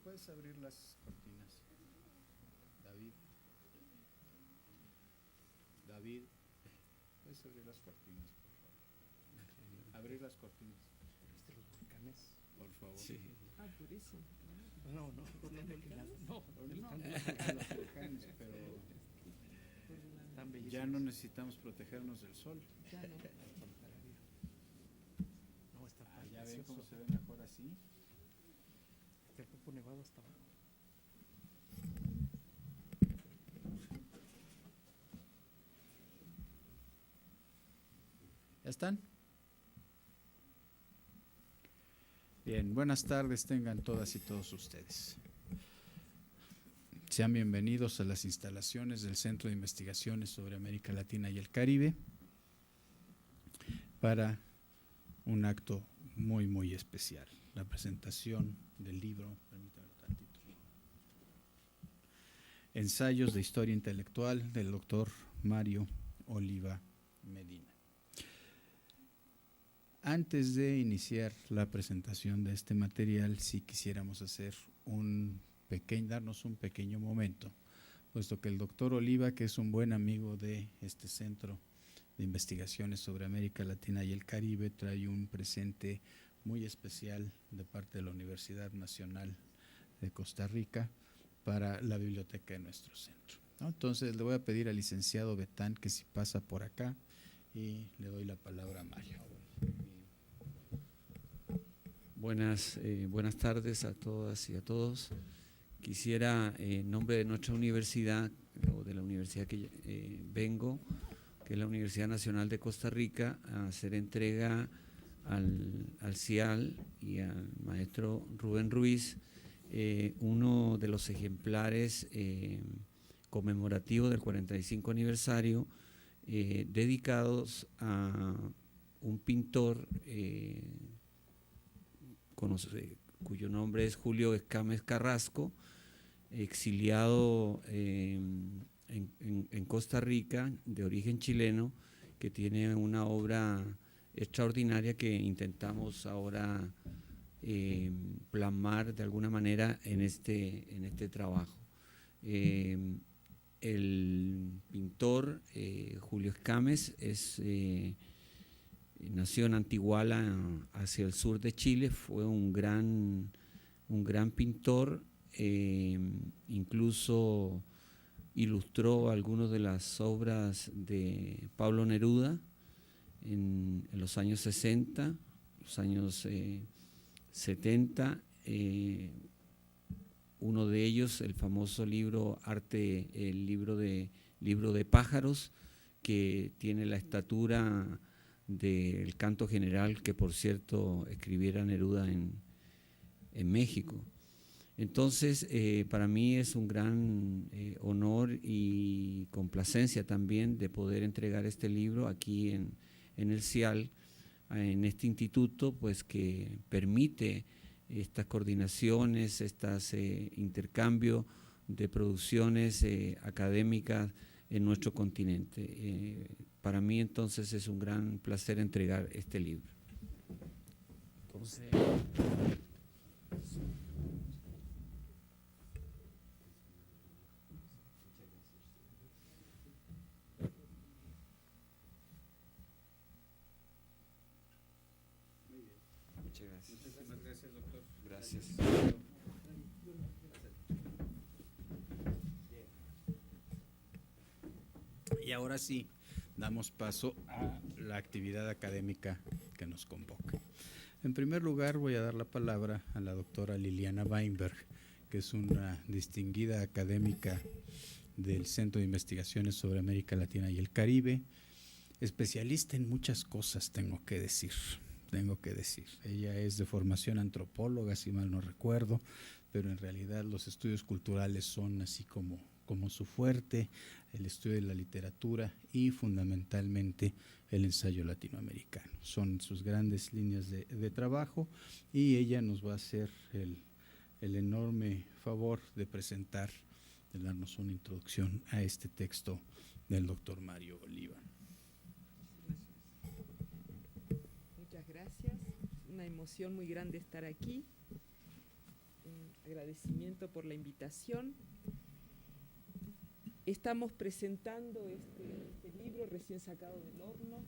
¿Puedes abrir las cortinas? David. David, ¿puedes abrir las cortinas, por favor? Abrir las cortinas. ¿Viste los volcanes? Por favor. Sí. Ah, por eso. No, no, por los volcanes. No, Los volcanes, pero tan bellísimos. ya no necesitamos protegernos del sol. Ya no. Al contrario. No, está Ya ven cómo se ve precioso. mejor así. Está el Popo Nevado hasta abajo. ¿Ya están? Bien, buenas tardes tengan todas y todos ustedes. Sean bienvenidos a las instalaciones del Centro de Investigaciones sobre América Latina y el Caribe para un acto muy, muy especial, la presentación del libro, permítanme tantito, Ensayos de Historia Intelectual del doctor Mario Oliva Medina. Antes de iniciar la presentación de este material, sí quisiéramos hacer darnos un pequeño momento, puesto que el doctor Oliva, que es un buen amigo de este Centro de Investigaciones sobre América Latina y el Caribe, trae un presente muy especial de parte de la Universidad Nacional de Costa Rica para la biblioteca de nuestro centro, ¿no? Entonces le voy a pedir al licenciado Betán que si pasa por acá y le doy la palabra a Mario. Buenas tardes a todas y a todos. Quisiera, en nombre de nuestra universidad, o de la universidad que vengo, que es la Universidad Nacional de Costa Rica, a hacer entrega al CIAL y al maestro Rubén Ruiz, uno de los ejemplares conmemorativos del 45 aniversario, dedicados a un pintor cuyo nombre es Julio Escames Carrasco, exiliado en Costa Rica, de origen chileno, que tiene una obra extraordinaria que intentamos ahora plasmar de alguna manera en este trabajo. El pintor Julio Escames nació en Antiguala, hacia el sur de Chile, fue un gran pintor, incluso ilustró algunas de las obras de Pablo Neruda en los años 60, los años 70, uno de ellos, el famoso libro el libro de pájaros, que tiene la estatura del canto general que, por cierto, escribiera Neruda en México. Entonces, para mí es un gran honor y complacencia también de poder entregar este libro aquí en el CIAL, en este instituto, pues que permite estas coordinaciones, intercambios de producciones académicas en nuestro continente. Para mí entonces es un gran placer entregar este libro. Entonces, muchas gracias. Muchísimas gracias, doctor. Gracias. Y ahora sí, damos paso a la actividad académica que nos convoca. En primer lugar, voy a dar la palabra a la doctora Liliana Weinberg, que es una distinguida académica del Centro de Investigaciones sobre América Latina y el Caribe, especialista en muchas cosas, tengo que decir. Ella es de formación antropóloga, si mal no recuerdo, pero en realidad los estudios culturales son así como su fuerte, el estudio de la literatura y fundamentalmente el ensayo latinoamericano. Son sus grandes líneas de trabajo, y ella nos va a hacer el enorme favor de darnos una introducción a este texto del doctor Mario Oliva. Muchas gracias. Una emoción muy grande estar aquí. un agradecimiento por la invitación. Estamos presentando este libro recién sacado del horno,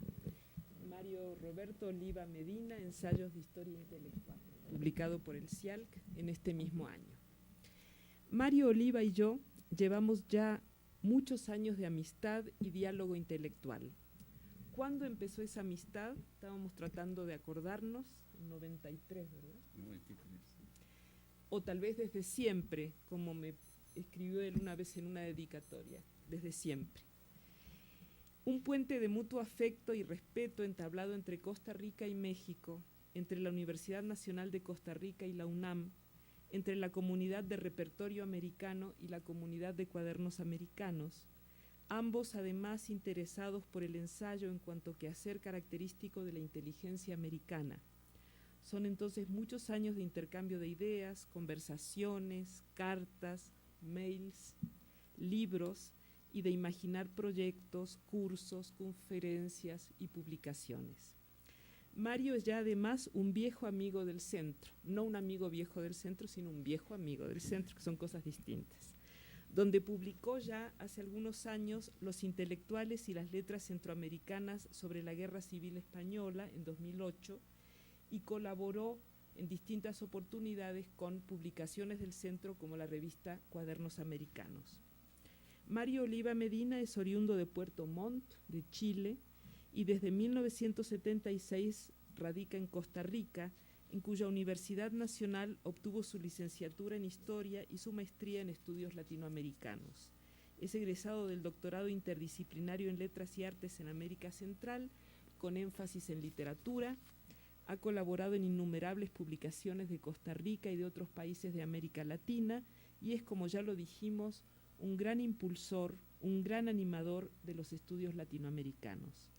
Mario Roberto Oliva Medina, Ensayos de Historia Intelectual, publicado por el CIALC en este mismo año. Mario Oliva y yo llevamos ya muchos años de amistad y diálogo intelectual. ¿Cuándo empezó esa amistad? Estábamos tratando de acordarnos, en 93, ¿verdad? 93. O tal vez desde siempre, como me escribió él una vez en una dedicatoria, desde siempre. Un puente de mutuo afecto y respeto entablado entre Costa Rica y México, entre la Universidad Nacional de Costa Rica y la UNAM, entre la comunidad de repertorio americano y la comunidad de cuadernos americanos, ambos además interesados por el ensayo en cuanto quehacer característico de la inteligencia americana. Son entonces muchos años de intercambio de ideas, conversaciones, cartas, mails, libros y de imaginar proyectos, cursos, conferencias y publicaciones. Mario es ya además un viejo amigo del centro, no un amigo viejo del centro, sino un viejo amigo del centro, que son cosas distintas, donde publicó ya hace algunos años Los intelectuales y las letras centroamericanas sobre la Guerra Civil Española en 2008 y colaboró en distintas oportunidades con publicaciones del centro como la revista Cuadernos Americanos. Mario Oliva Medina es oriundo de Puerto Montt, de Chile, y desde 1976 radica en Costa Rica, en cuya Universidad Nacional obtuvo su licenciatura en Historia y su maestría en Estudios Latinoamericanos. Es egresado del doctorado interdisciplinario en Letras y Artes en América Central, con énfasis en literatura. Ha colaborado en innumerables publicaciones de Costa Rica y de otros países de América Latina y es, como ya lo dijimos, un gran impulsor, un gran animador de los estudios latinoamericanos.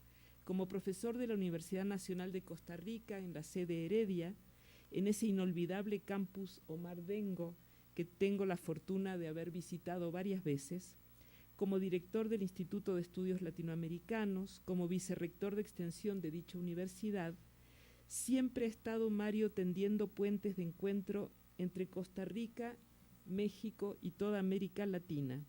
Como profesor de la Universidad Nacional de Costa Rica en la sede Heredia, en ese inolvidable campus Omar Dengo, que tengo la fortuna de haber visitado varias veces, como director del Instituto de Estudios Latinoamericanos, como vicerrector de extensión de dicha universidad, siempre ha estado Mario tendiendo puentes de encuentro entre Costa Rica, México y toda América Latina.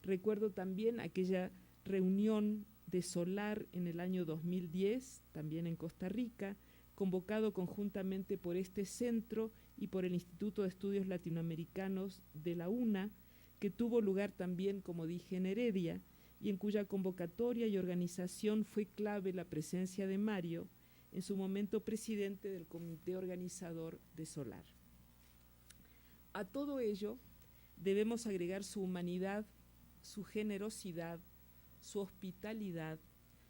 Recuerdo también aquella reunión de Solar en el año 2010, también en Costa Rica, convocado conjuntamente por este centro y por el Instituto de Estudios Latinoamericanos de la UNA, que tuvo lugar también, como dije, en Heredia, y en cuya convocatoria y organización fue clave la presencia de Mario, en su momento presidente del comité organizador de Solar. A todo ello debemos agregar su humanidad, su generosidad, su hospitalidad,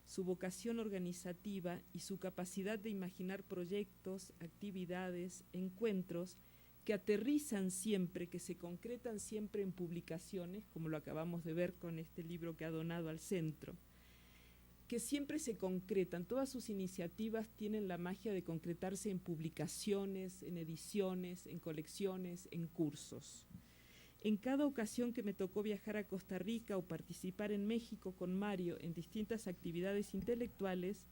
su vocación organizativa y su capacidad de imaginar proyectos, actividades, encuentros que aterrizan siempre, que se concretan siempre en publicaciones, como lo acabamos de ver con este libro que ha donado al centro, que siempre se concretan. Todas sus iniciativas tienen la magia de concretarse en publicaciones, en ediciones, en colecciones, en cursos. En cada ocasión que me tocó viajar a Costa Rica o participar en México con Mario en distintas actividades intelectuales,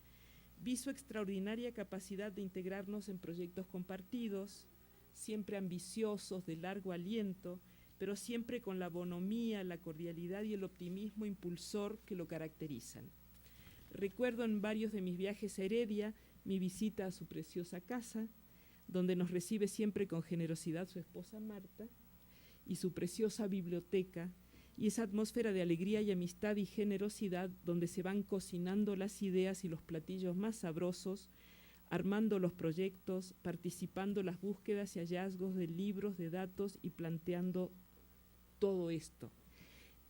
vi su extraordinaria capacidad de integrarnos en proyectos compartidos, siempre ambiciosos, de largo aliento, pero siempre con la bonomía, la cordialidad y el optimismo impulsor que lo caracterizan. Recuerdo en varios de mis viajes a Heredia mi visita a su preciosa casa, donde nos recibe siempre con generosidad su esposa Marta, y su preciosa biblioteca, y esa atmósfera de alegría y amistad y generosidad donde se van cocinando las ideas y los platillos más sabrosos, armando los proyectos, participando en las búsquedas y hallazgos de libros, de datos y planteando todo esto.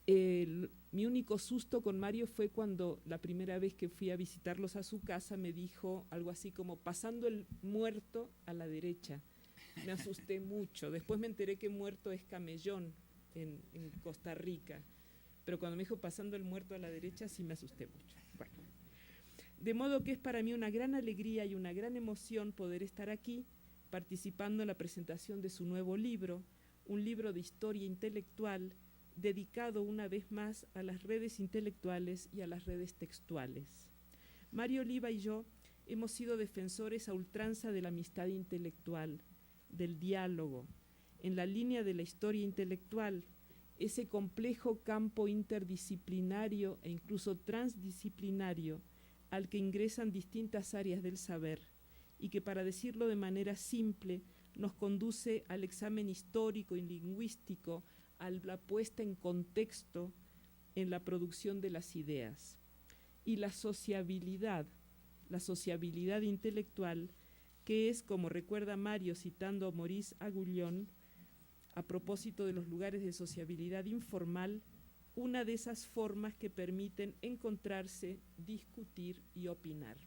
Mi único susto con Mario fue cuando la primera vez que fui a visitarlos a su casa me dijo algo así como pasando el muerto a la derecha. Me asusté mucho. Después me enteré que muerto es camellón en Costa Rica. Pero cuando me dijo pasando el muerto a la derecha sí me asusté mucho. Bueno. De modo que es para mí una gran alegría y una gran emoción poder estar aquí participando en la presentación de su nuevo libro, un libro de historia intelectual dedicado una vez más a las redes intelectuales y a las redes textuales. Mario Oliva y yo hemos sido defensores a ultranza de la amistad intelectual, del diálogo, en la línea de la historia intelectual, ese complejo campo interdisciplinario e incluso transdisciplinario al que ingresan distintas áreas del saber y que, para decirlo de manera simple, nos conduce al examen histórico y lingüístico, a la puesta en contexto en la producción de las ideas. Y la sociabilidad intelectual, que es, como recuerda Mario citando a Maurice Aguillon, a propósito de los lugares de sociabilidad informal, una de esas formas que permiten encontrarse, discutir y opinar.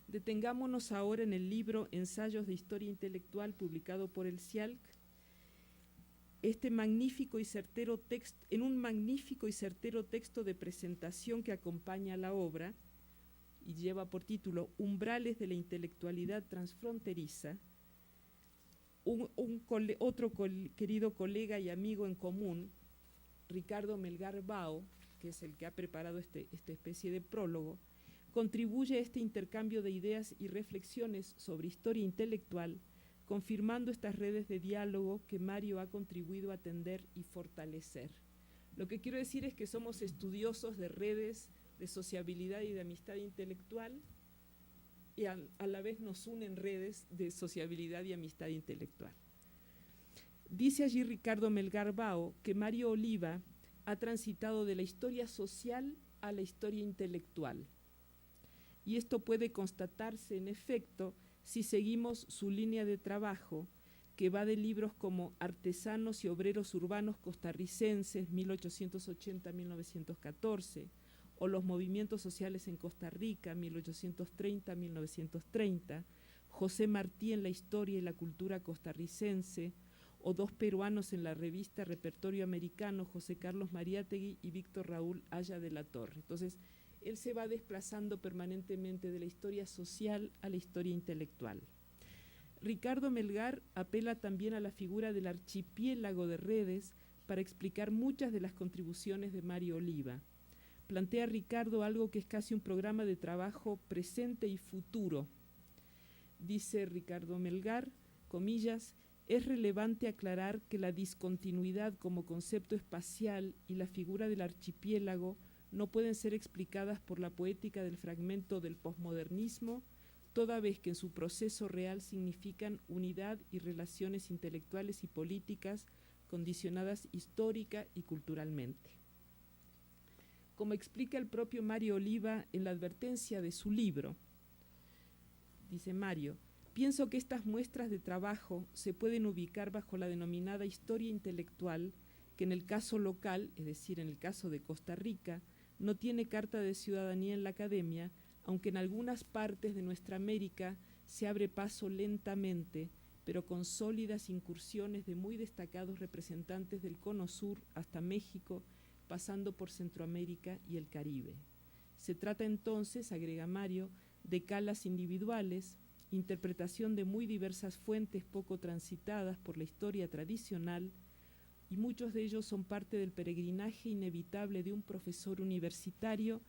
Detengámonos ahora en el libro Ensayos de Historia Intelectual, publicado por el CIALC. En un magnífico y certero texto de presentación que acompaña a la obra y lleva por título Umbrales de la intelectualidad transfronteriza, otro querido colega y amigo en común, Ricardo Melgar Bao, que es el que ha preparado esta especie de prólogo, contribuye a este intercambio de ideas y reflexiones sobre historia intelectual, confirmando estas redes de diálogo que Mario ha contribuido a tender y fortalecer. Lo que quiero decir es que somos estudiosos de redes de sociabilidad y de amistad intelectual, y a la vez nos unen redes de sociabilidad y amistad intelectual. Dice allí Ricardo Melgar Bao que Mario Oliva ha transitado de la historia social a la historia intelectual. Y esto puede constatarse, en efecto, si seguimos su línea de trabajo, que va de libros como Artesanos y Obreros Urbanos Costarricenses, 1880-1914, o Los Movimientos Sociales en Costa Rica, 1830-1930, José Martí en la Historia y la Cultura Costarricense, o Dos peruanos en la revista Repertorio Americano, José Carlos Mariátegui y Víctor Raúl Aya de la Torre. Entonces, él se va desplazando permanentemente de la historia social a la historia intelectual. Ricardo Melgar apela también a la figura del archipiélago de redes para explicar muchas de las contribuciones de Mario Oliva. Plantea Ricardo algo que es casi un programa de trabajo presente y futuro. Dice Ricardo Melgar, comillas, es relevante aclarar que la discontinuidad como concepto espacial y la figura del archipiélago no pueden ser explicadas por la poética del fragmento del posmodernismo, toda vez que en su proceso real significan unidad y relaciones intelectuales y políticas condicionadas histórica y culturalmente. Como explica el propio Mario Oliva en la advertencia de su libro, dice Mario, pienso que estas muestras de trabajo se pueden ubicar bajo la denominada historia intelectual, que en el caso local, es decir, en el caso de Costa Rica, no tiene carta de ciudadanía en la academia, aunque en algunas partes de nuestra América se abre paso lentamente, pero con sólidas incursiones de muy destacados representantes del Cono Sur hasta México, pasando por Centroamérica y el Caribe. Se trata entonces, agrega Mario, de calas individuales, interpretación de muy diversas fuentes poco transitadas por la historia tradicional, y muchos de ellos son parte del peregrinaje inevitable de un profesor universitario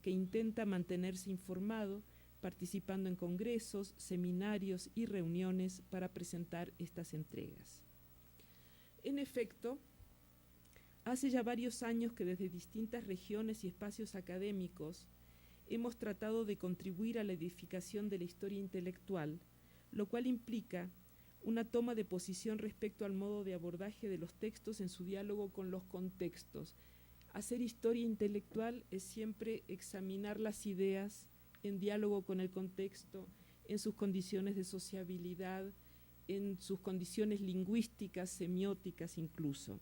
que intenta mantenerse informado, participando en congresos, seminarios y reuniones para presentar estas entregas. En efecto, hace ya varios años que desde distintas regiones y espacios académicos hemos tratado de contribuir a la edificación de la historia intelectual, lo cual implica una toma de posición respecto al modo de abordaje de los textos en su diálogo con los contextos. Hacer historia intelectual es siempre examinar las ideas en diálogo con el contexto, en sus condiciones de sociabilidad, en sus condiciones lingüísticas, semióticas incluso.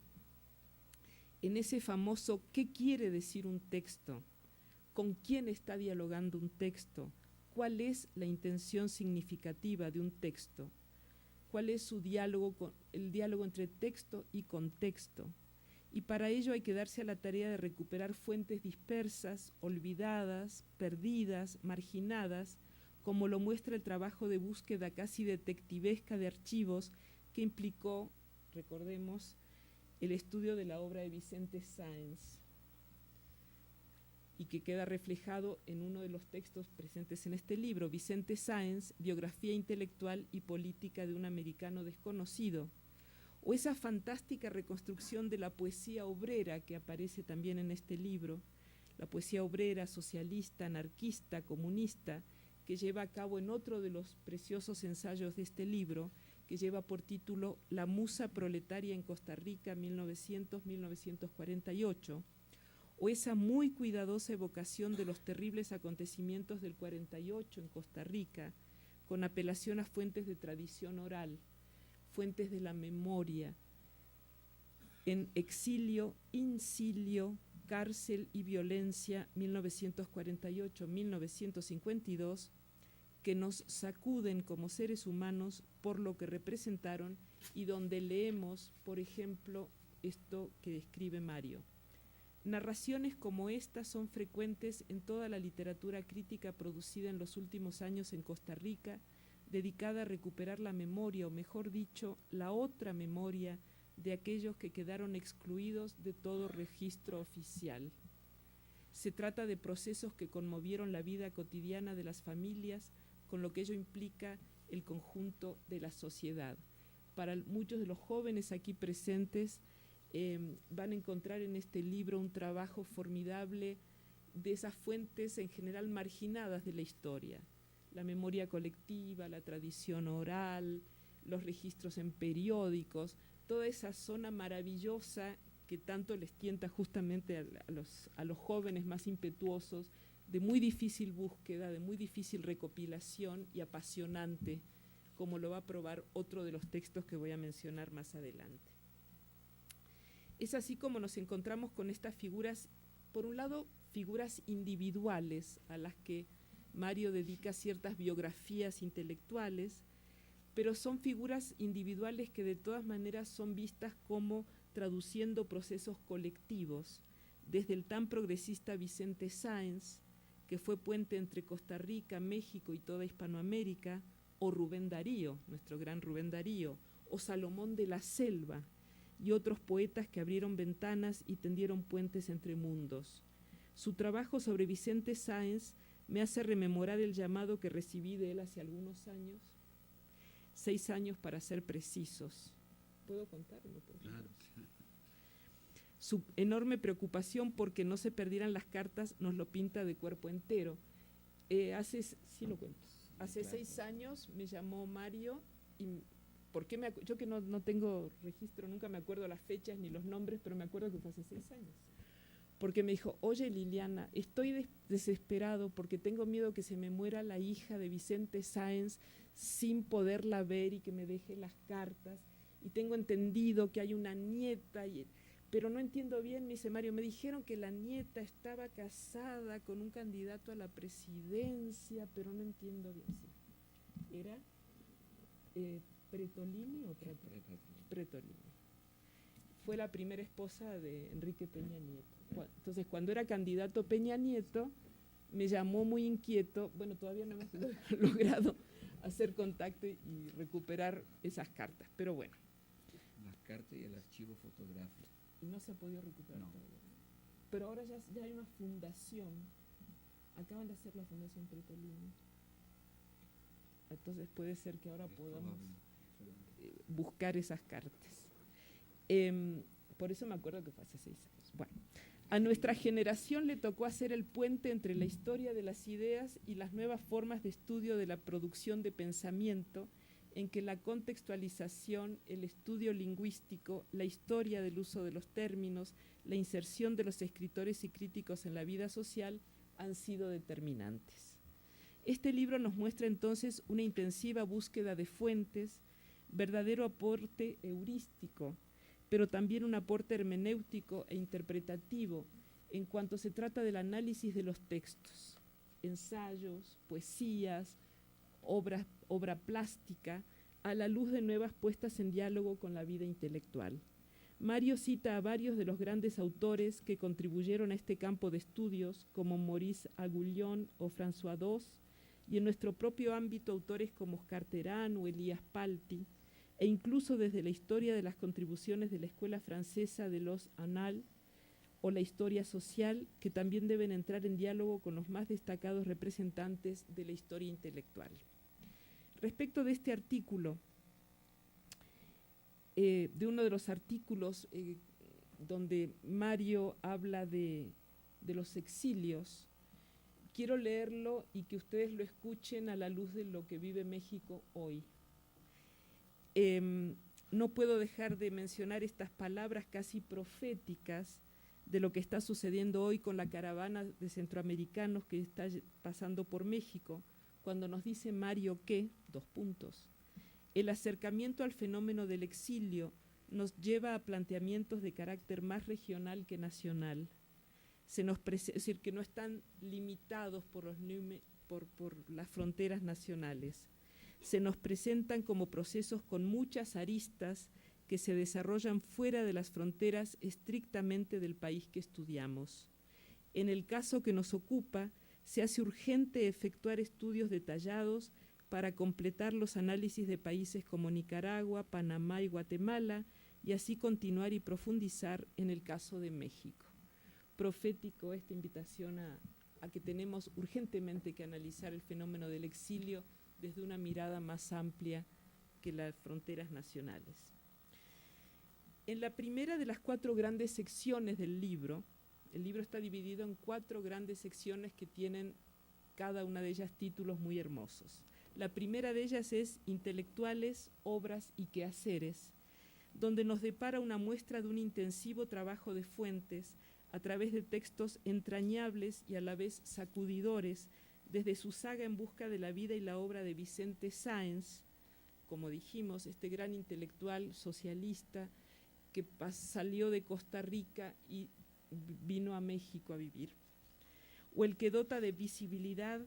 En ese famoso ¿qué quiere decir un texto? ¿Con quién está dialogando un texto? ¿Cuál es la intención significativa de un texto? ¿Cuál es su diálogo, el diálogo entre texto y contexto? Y para ello hay que darse a la tarea de recuperar fuentes dispersas, olvidadas, perdidas, marginadas, como lo muestra el trabajo de búsqueda casi detectivesca de archivos que implicó, recordemos, el estudio de la obra de Vicente Sáenz, y que queda reflejado en uno de los textos presentes en este libro, Vicente Sáenz, Biografía intelectual y política de un americano desconocido, o esa fantástica reconstrucción de la poesía obrera que aparece también en este libro, la poesía obrera, socialista, anarquista, comunista, que lleva a cabo en otro de los preciosos ensayos de este libro, que lleva por título La musa proletaria en Costa Rica 1900-1948, o esa muy cuidadosa evocación de los terribles acontecimientos del 48 en Costa Rica, con apelación a fuentes de tradición oral, fuentes de la memoria, en Exilio, Incilio, Cárcel y Violencia 1948-1952, que nos sacuden como seres humanos por lo que representaron y donde leemos, por ejemplo, esto que describe Mario. Narraciones como estas son frecuentes en toda la literatura crítica producida en los últimos años en Costa Rica, dedicada a recuperar la memoria, o mejor dicho, la otra memoria de aquellos que quedaron excluidos de todo registro oficial. Se trata de procesos que conmovieron la vida cotidiana de las familias, con lo que ello implica el conjunto de la sociedad. Para muchos de los jóvenes aquí presentes, van a encontrar en este libro un trabajo formidable de esas fuentes en general marginadas de la historia. La memoria colectiva, la tradición oral, los registros en periódicos, toda esa zona maravillosa que tanto les tienta justamente a los jóvenes más impetuosos, de muy difícil búsqueda, de muy difícil recopilación y apasionante, como lo va a probar otro de los textos que voy a mencionar más adelante. Es así como nos encontramos con estas figuras, por un lado, figuras individuales a las que Mario dedica ciertas biografías intelectuales, pero son figuras individuales que de todas maneras son vistas como traduciendo procesos colectivos, desde el tan progresista Vicente Sáenz, que fue puente entre Costa Rica, México y toda Hispanoamérica, o Rubén Darío, nuestro gran Rubén Darío, o Salomón de la Selva, y otros poetas que abrieron ventanas y tendieron puentes entre mundos. Su trabajo sobre Vicente Sáenz me hace rememorar el llamado que recibí de él hace algunos años, 6 años para ser precisos. ¿Puedo contar o no puedo contar? Claro. Su enorme preocupación porque no se perdieran las cartas nos lo pinta de cuerpo entero. Sí lo cuento. Hace 6 años me llamó Mario y yo que no tengo registro, nunca me acuerdo las fechas ni los nombres, pero me acuerdo que fue hace 6 años. Porque me dijo, oye Liliana, estoy desesperado porque tengo miedo que se me muera la hija de Vicente Sáenz sin poderla ver y que me deje las cartas. Y tengo entendido que hay una nieta, pero no entiendo bien, me dice Mario, me dijeron que la nieta estaba casada con un candidato a la presidencia, pero no entiendo bien. Sí. ¿Era Pretolini o Pretolini? Fue la primera esposa de Enrique Peña Nieto. Entonces, cuando era candidato Peña Nieto, me llamó muy inquieto. Bueno, todavía no hemos logrado hacer contacto y recuperar esas cartas, pero bueno. Las cartas y el archivo fotográfico. Y no se ha podido recuperar No. todavía. Pero ahora ya hay una fundación. Acaban de hacer la Fundación Pretolini. Entonces puede ser que ahora podamos buscar esas cartas. Por eso me acuerdo que fue hace 6 años. Bueno, a nuestra generación le tocó hacer el puente entre la historia de las ideas y las nuevas formas de estudio de la producción de pensamiento, en que la contextualización, el estudio lingüístico, la historia del uso de los términos, la inserción de los escritores y críticos en la vida social han sido determinantes. Este libro nos muestra entonces una intensiva búsqueda de fuentes, verdadero aporte heurístico, pero también un aporte hermenéutico e interpretativo en cuanto se trata del análisis de los textos, ensayos, poesías, obra plástica, a la luz de nuevas puestas en diálogo con la vida intelectual. Mario cita a varios de los grandes autores que contribuyeron a este campo de estudios, como Maurice Agouillon o François Dos, y en nuestro propio ámbito autores como Oscar Terán o Elías Palti, e incluso desde la historia de las contribuciones de la Escuela Francesa de los Annales o la historia social, que también deben entrar en diálogo con los más destacados representantes de la historia intelectual. Respecto de este artículo, de uno de los artículos donde Mario habla de los exilios. Quiero leerlo y que ustedes lo escuchen a la luz de lo que vive México hoy. No puedo dejar de mencionar estas palabras casi proféticas de lo que está sucediendo hoy con la caravana de centroamericanos que está pasando por México, cuando nos dice Mario que, el acercamiento al fenómeno del exilio nos lleva a planteamientos de carácter más regional que nacional. Es decir, que no están limitados por las fronteras nacionales. Se nos presentan como procesos con muchas aristas que se desarrollan fuera de las fronteras estrictamente del país que estudiamos. En el caso que nos ocupa, se hace urgente efectuar estudios detallados para completar los análisis de países como Nicaragua, Panamá y Guatemala, y así continuar y profundizar en el caso de México. Profético esta invitación a que tenemos urgentemente que analizar el fenómeno del exilio desde una mirada más amplia que las fronteras nacionales. En la primera de las 4 grandes secciones del libro, el libro está dividido en 4 grandes secciones que tienen cada una de ellas títulos muy hermosos. La primera de ellas es Intelectuales, Obras y Quehaceres, donde nos depara una muestra de un intensivo trabajo de fuentes a través de textos entrañables y a la vez sacudidores, desde su saga En busca de la vida y la obra de Vicente Sáenz, como dijimos, este gran intelectual socialista que salió de Costa Rica y vino a México a vivir. O el que dota de visibilidad,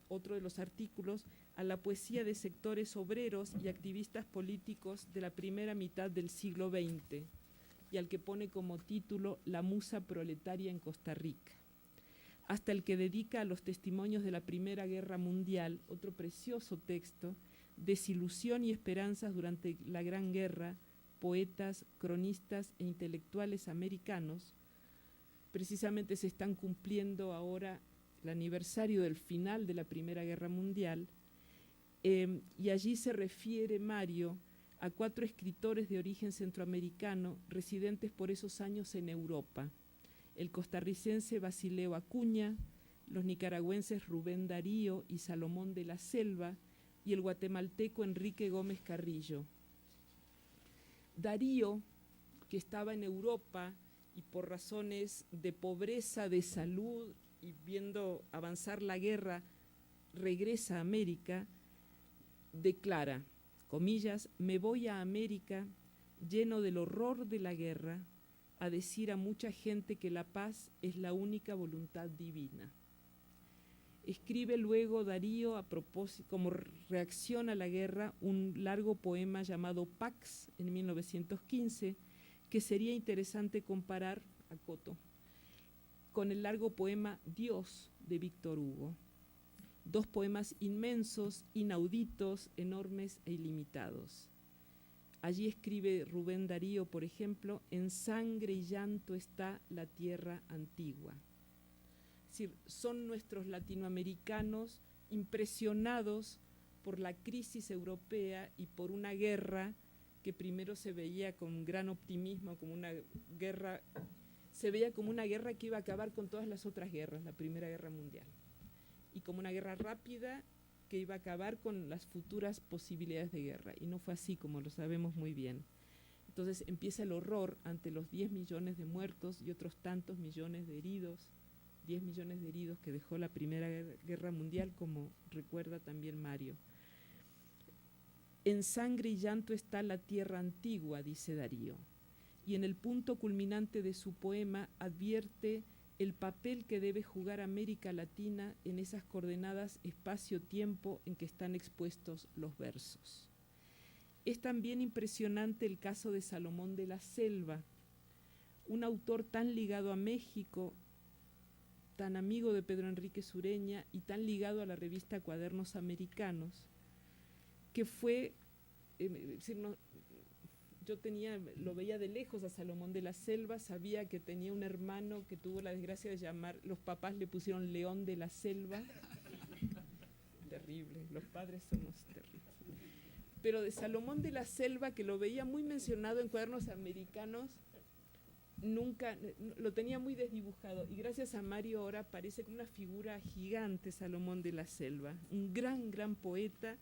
otro de los artículos, a la poesía de sectores obreros y activistas políticos de la primera mitad del siglo XX, y al que pone como título La musa proletaria en Costa Rica. Hasta el que dedica a los testimonios de la Primera Guerra Mundial, otro precioso texto, Desilusión y esperanzas durante la Gran Guerra, poetas, cronistas e intelectuales americanos. Precisamente se están cumpliendo ahora el aniversario del final de la Primera Guerra Mundial, y allí se refiere Mario a 4 escritores de origen centroamericano residentes por esos años en Europa: el costarricense Basileo Acuña, los nicaragüenses Rubén Darío y Salomón de la Selva, y el guatemalteco Enrique Gómez Carrillo. Darío, que estaba en Europa y por razones de pobreza, de salud y viendo avanzar la guerra, regresa a América, declara, comillas, me voy a América lleno del horror de la guerra a decir a mucha gente que la paz es la única voluntad divina. Escribe luego Darío, a propósito, como reacción a la guerra, un largo poema llamado Pax en 1915, que sería interesante comparar, acoto, con el largo poema Dios de Víctor Hugo. 2 poemas inmensos, inauditos, enormes e ilimitados. Allí escribe Rubén Darío, por ejemplo, en sangre y llanto está la tierra antigua. Es decir, son nuestros latinoamericanos impresionados por la crisis europea y por una guerra que primero se veía con gran optimismo, como una guerra, se veía como una guerra que iba a acabar con todas las otras guerras, la Primera Guerra Mundial, y como una guerra rápida que iba a acabar con las futuras posibilidades de guerra, y no fue así, como lo sabemos muy bien. Entonces empieza el horror ante los 10 millones de muertos y otros tantos millones de heridos, 10 millones de heridos que dejó la Primera Guerra Mundial, como recuerda también Mario. En sangre y llanto está la tierra antigua, dice Darío, y en el punto culminante de su poema advierte el papel que debe jugar América Latina en esas coordenadas espacio-tiempo en que están expuestos los versos. Es también impresionante el caso de Salomón de la Selva, un autor tan ligado a México, tan amigo de Pedro Enrique Sureña y tan ligado a la revista Cuadernos Americanos, que fue, yo lo veía de lejos a Salomón de la Selva, sabía que tenía un hermano que tuvo la desgracia de llamar, los papás le pusieron León de la Selva. Terrible, los padres somos terribles. pero de Salomón de la Selva, que lo veía muy mencionado en cuadernos americanos, nunca lo tenía muy desdibujado, y gracias a Mario ahora aparece como una figura gigante Salomón de la Selva, un gran poeta,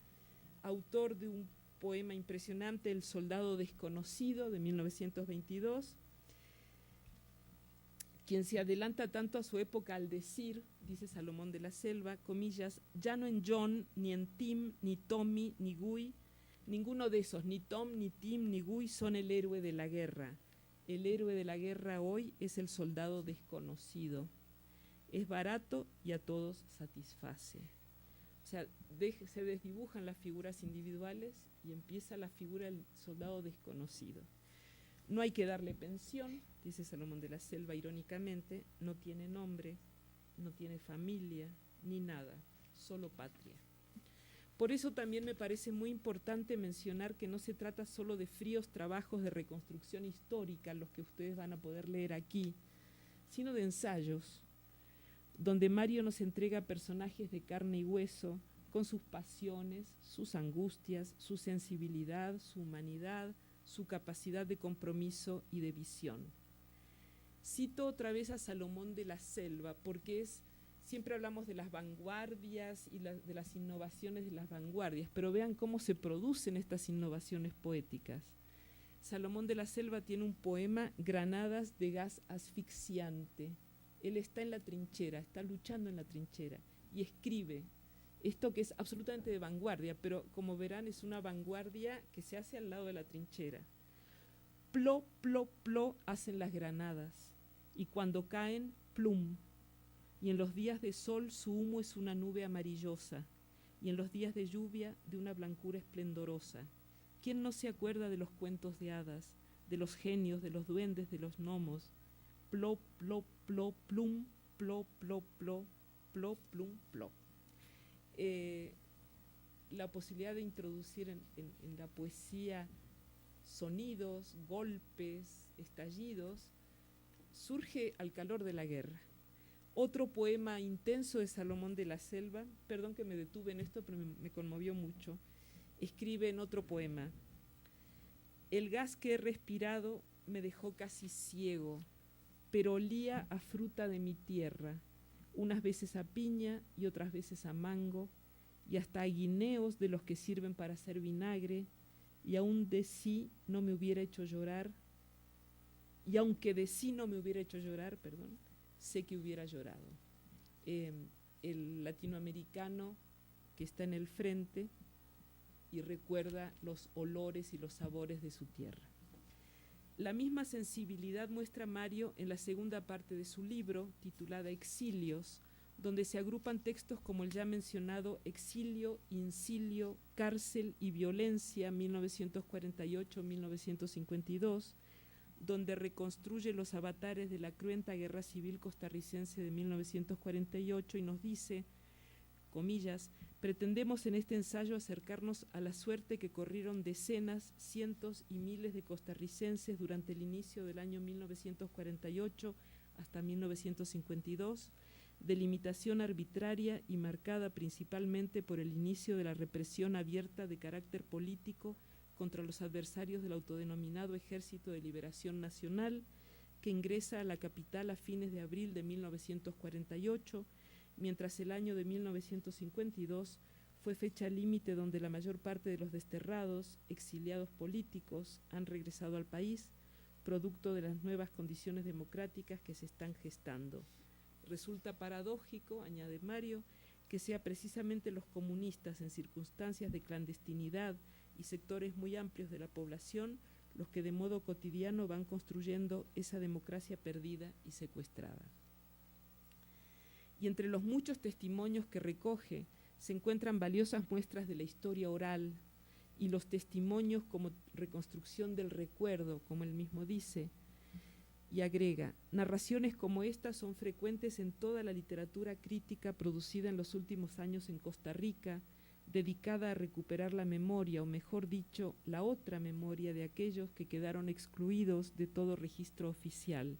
autor de un poema impresionante, El soldado desconocido, de 1922, quien se adelanta tanto a su época al decir, dice Salomón de la Selva, comillas, ya no en John, ni en Tim, ni Tommy, ni Guy, ninguno de esos, ni Tom, ni Tim, ni Guy son el héroe de la guerra. El héroe de la guerra hoy es el soldado desconocido. Es barato y a todos satisface. O sea, se desdibujan las figuras individuales y empieza la figura del soldado desconocido. No hay que darle pensión, dice Salomón de la Selva irónicamente, no tiene nombre, no tiene familia, ni nada, solo patria. Por eso también me parece muy importante mencionar que no se trata solo de fríos trabajos de reconstrucción histórica, los que ustedes van a poder leer aquí, sino de ensayos, donde Mario nos entrega personajes de carne y hueso, con sus pasiones, sus angustias, su sensibilidad, su humanidad, su capacidad de compromiso y de visión. Cito otra vez a Salomón de la Selva, porque siempre hablamos de las vanguardias y de las innovaciones de las vanguardias, pero vean cómo se producen estas innovaciones poéticas. Salomón de la Selva tiene un poema, Granadas de gas asfixiante. Él está en la trinchera, está luchando en la trinchera y escribe esto que es absolutamente de vanguardia, pero como verán es una vanguardia que se hace al lado de la trinchera. Plo, plo, plo hacen las granadas y cuando caen, plum. Y en los días de sol su humo es una nube amarillosa y en los días de lluvia de una blancura esplendorosa. ¿Quién no se acuerda de los cuentos de hadas, de los genios, de los duendes, de los gnomos? Plo, plo, plo, plum, plo, plo, plo, plo, plum, plo. La posibilidad de introducir en la poesía sonidos, golpes, estallidos, surge al calor de la guerra. Otro poema intenso de Salomón de la Selva, perdón que me detuve en esto, pero me conmovió mucho, escribe en otro poema: el gas que he respirado me dejó casi ciego, pero olía a fruta de mi tierra, unas veces a piña y otras veces a mango, y hasta a guineos de los que sirven para hacer vinagre, y aún de sí no me hubiera hecho llorar, y aunque de sí no me hubiera hecho llorar, perdón, sé que hubiera llorado. El latinoamericano que está en el frente y recuerda los olores y los sabores de su tierra. La misma sensibilidad muestra Mario en la segunda parte de su libro, titulada Exilios, donde se agrupan textos como el ya mencionado Exilio, Incilio, Cárcel y Violencia, 1948-1952, donde reconstruye los avatares de la cruenta guerra civil costarricense de 1948 y nos dice, comillas, pretendemos en este ensayo acercarnos a la suerte que corrieron decenas, cientos y miles de costarricenses durante el inicio del año 1948 hasta 1952, de limitación arbitraria y marcada principalmente por el inicio de la represión abierta de carácter político contra los adversarios del autodenominado Ejército de Liberación Nacional, que ingresa a la capital a fines de abril de 1948, mientras el año de 1952 fue fecha límite donde la mayor parte de los desterrados, exiliados políticos, han regresado al país, producto de las nuevas condiciones democráticas que se están gestando. Resulta paradójico, añade Mario, que sea precisamente los comunistas en circunstancias de clandestinidad y sectores muy amplios de la población los que de modo cotidiano van construyendo esa democracia perdida y secuestrada. Y entre los muchos testimonios que recoge se encuentran valiosas muestras de la historia oral y los testimonios como reconstrucción del recuerdo, como él mismo dice, y agrega, narraciones como estas son frecuentes en toda la literatura crítica producida en los últimos años en Costa Rica, dedicada a recuperar la memoria, o mejor dicho, la otra memoria de aquellos que quedaron excluidos de todo registro oficial.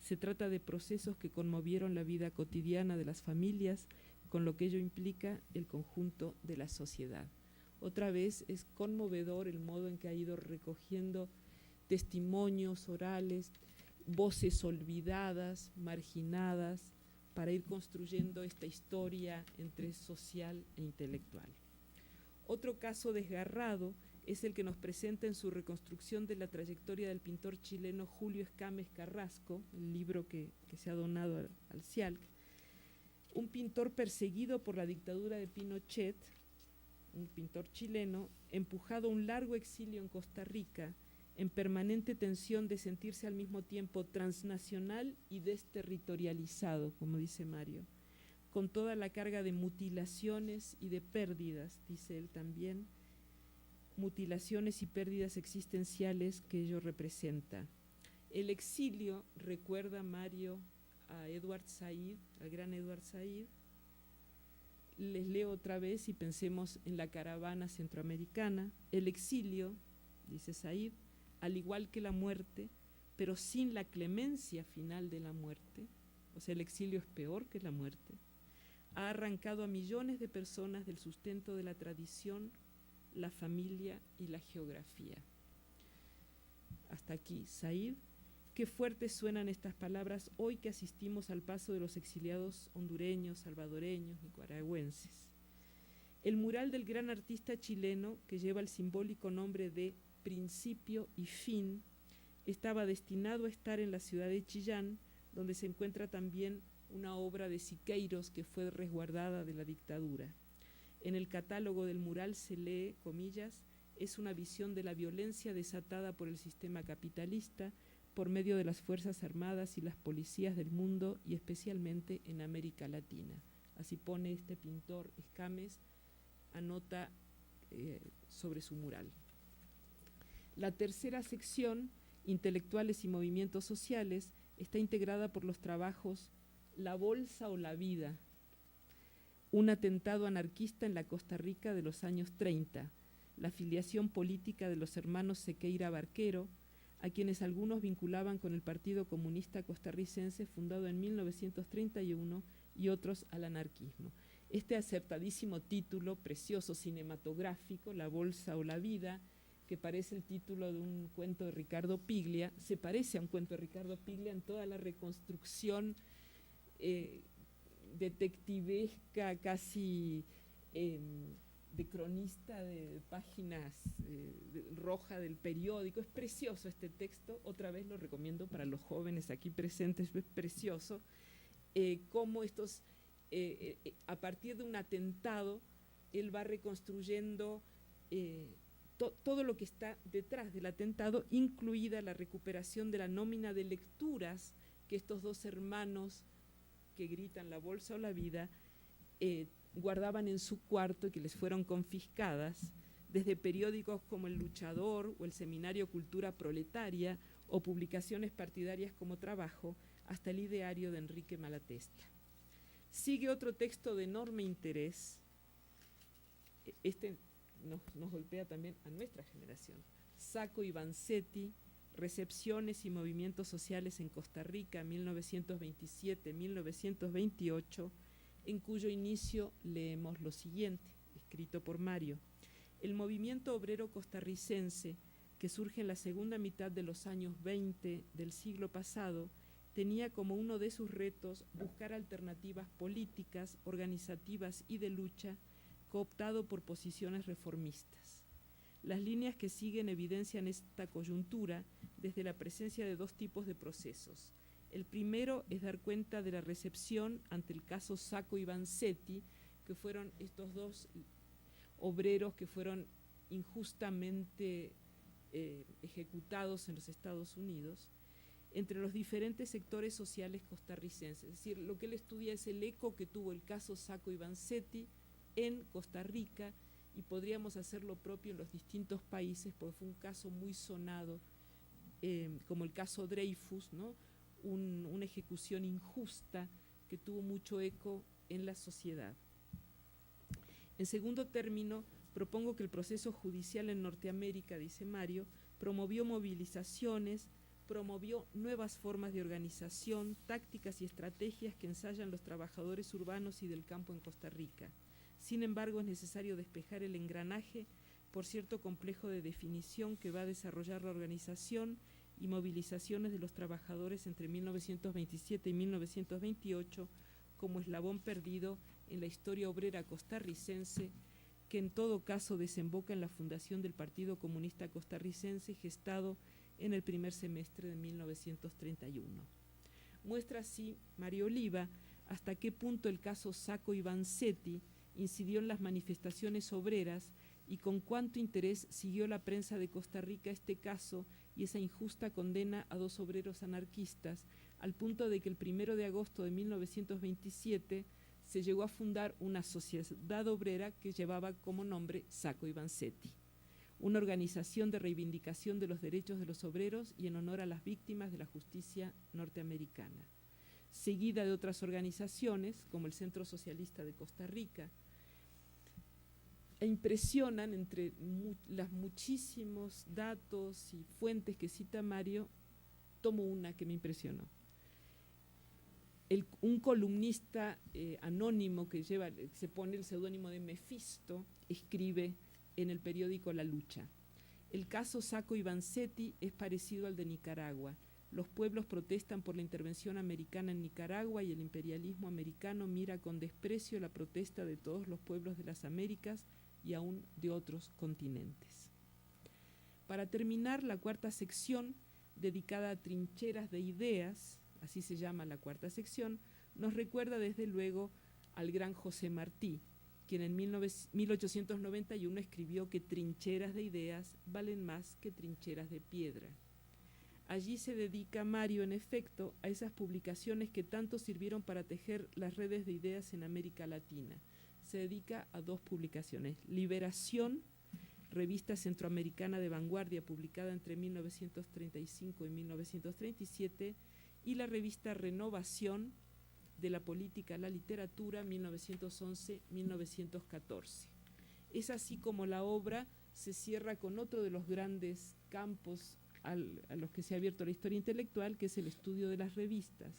Se trata de procesos que conmovieron la vida cotidiana de las familias, con lo que ello implica el conjunto de la sociedad. Otra vez es conmovedor el modo en que ha ido recogiendo testimonios orales, voces olvidadas, marginadas, para ir construyendo esta historia entre social e intelectual. Otro caso desgarrado es el que nos presenta en su reconstrucción de la trayectoria del pintor chileno Julio Escames Carrasco, el libro que se ha donado al CIALC, un pintor perseguido por la dictadura de Pinochet, un pintor chileno, empujado a un largo exilio en Costa Rica, en permanente tensión de sentirse al mismo tiempo transnacional y desterritorializado, como dice Mario, con toda la carga de mutilaciones y de pérdidas, dice él también, mutilaciones y pérdidas existenciales que ello representa. El exilio, recuerda Mario a Edward Said, al gran Edward Said. Les leo otra vez y pensemos en la caravana centroamericana. El exilio, dice Said, al igual que la muerte, pero sin la clemencia final de la muerte, o sea, el exilio es peor que la muerte, ha arrancado a millones de personas del sustento de la tradición, la familia y la geografía. Hasta aquí, Said. Qué fuertes suenan estas palabras hoy que asistimos al paso de los exiliados hondureños, salvadoreños, nicaragüenses. El mural del gran artista chileno, que lleva el simbólico nombre de Principio y Fin, estaba destinado a estar en la ciudad de Chillán, donde se encuentra también una obra de Siqueiros que fue resguardada de la dictadura. En el catálogo del mural se lee, comillas, es una visión de la violencia desatada por el sistema capitalista por medio de las Fuerzas Armadas y las policías del mundo y especialmente en América Latina. Así pone este pintor Escames, anota sobre su mural. La tercera sección, Intelectuales y Movimientos Sociales, está integrada por los trabajos La Bolsa o la Vida, un atentado anarquista en la Costa Rica de los años 30, la filiación política de los hermanos Sequeira Barquero, a quienes algunos vinculaban con el Partido Comunista Costarricense fundado en 1931 y otros al anarquismo. Este acertadísimo título, precioso, cinematográfico, La Bolsa o la Vida, que parece el título de un cuento de Ricardo Piglia, se parece a un cuento de Ricardo Piglia en toda la reconstrucción detectivesca, casi de cronista de páginas roja del periódico. Es precioso este texto, otra vez lo recomiendo para los jóvenes aquí presentes, es precioso cómo estos, a partir de un atentado, él va reconstruyendo todo lo que está detrás del atentado, incluida la recuperación de la nómina de lecturas que estos dos hermanos que gritan La Bolsa o la Vida guardaban en su cuarto y que les fueron confiscadas, desde periódicos como El Luchador o el Seminario Cultura Proletaria o publicaciones partidarias como Trabajo, hasta el ideario de Enrique Malatesta. Sigue otro texto de enorme interés, este nos golpea también a nuestra generación, Sacco y Vanzetti, Recepciones y Movimientos Sociales en Costa Rica, 1927-1928, en cuyo inicio leemos lo siguiente, escrito por Mario. El movimiento obrero costarricense, que surge en la segunda mitad de los años 20 del siglo pasado, tenía como uno de sus retos buscar alternativas políticas, organizativas y de lucha, cooptado por posiciones reformistas. Las líneas que siguen evidencian esta coyuntura desde la presencia de dos tipos de procesos. El primero es dar cuenta de la recepción ante el caso Sacco y Vanzetti, que fueron estos dos obreros que fueron injustamente ejecutados en los Estados Unidos, entre los diferentes sectores sociales costarricenses. Es decir, lo que él estudia es el eco que tuvo el caso Sacco y Vanzetti en Costa Rica, y podríamos hacer lo propio en los distintos países, porque fue un caso muy sonado, como el caso Dreyfus, ¿no? Una ejecución injusta que tuvo mucho eco en la sociedad. En segundo término, propongo que el proceso judicial en Norteamérica, dice Mario, promovió movilizaciones, promovió nuevas formas de organización, tácticas y estrategias que ensayan los trabajadores urbanos y del campo en Costa Rica. Sin embargo, es necesario despejar el engranaje por cierto complejo de definición que va a desarrollar la organización y movilizaciones de los trabajadores entre 1927 y 1928 como eslabón perdido en la historia obrera costarricense, que en todo caso desemboca en la fundación del Partido Comunista Costarricense, gestado en el primer semestre de 1931. Muestra así Mario Oliva hasta qué punto el caso Sacco y Vanzetti incidió en las manifestaciones obreras y con cuánto interés siguió la prensa de Costa Rica este caso y esa injusta condena a dos obreros anarquistas, al punto de que el 1 de agosto de 1927 se llegó a fundar una sociedad obrera que llevaba como nombre Sacco y Vanzetti, una organización de reivindicación de los derechos de los obreros y en honor a las víctimas de la justicia norteamericana, seguida de otras organizaciones como el Centro Socialista de Costa Rica. E impresionan entre los muchísimos datos y fuentes que cita Mario, tomo una que me impresionó. Un columnista anónimo que se pone el seudónimo de Mefisto, escribe en el periódico La Lucha: el caso Sacco y Vanzetti es parecido al de Nicaragua. Los pueblos protestan por la intervención americana en Nicaragua y el imperialismo americano mira con desprecio la protesta de todos los pueblos de las Américas y aún de otros continentes. Para terminar, la cuarta sección, dedicada a trincheras de ideas, así se llama la cuarta sección, nos recuerda desde luego al gran José Martí, quien en 1891 escribió que trincheras de ideas valen más que trincheras de piedra. Allí se dedica Mario, en efecto, a esas publicaciones que tanto sirvieron para tejer las redes de ideas en América Latina. Se dedica a dos publicaciones: Liberación, revista centroamericana de vanguardia publicada entre 1935 y 1937, y la revista Renovación, de la política a la literatura, 1911-1914. Es así como la obra se cierra con otro de los grandes campos a los que se ha abierto la historia intelectual, que es el estudio de las revistas,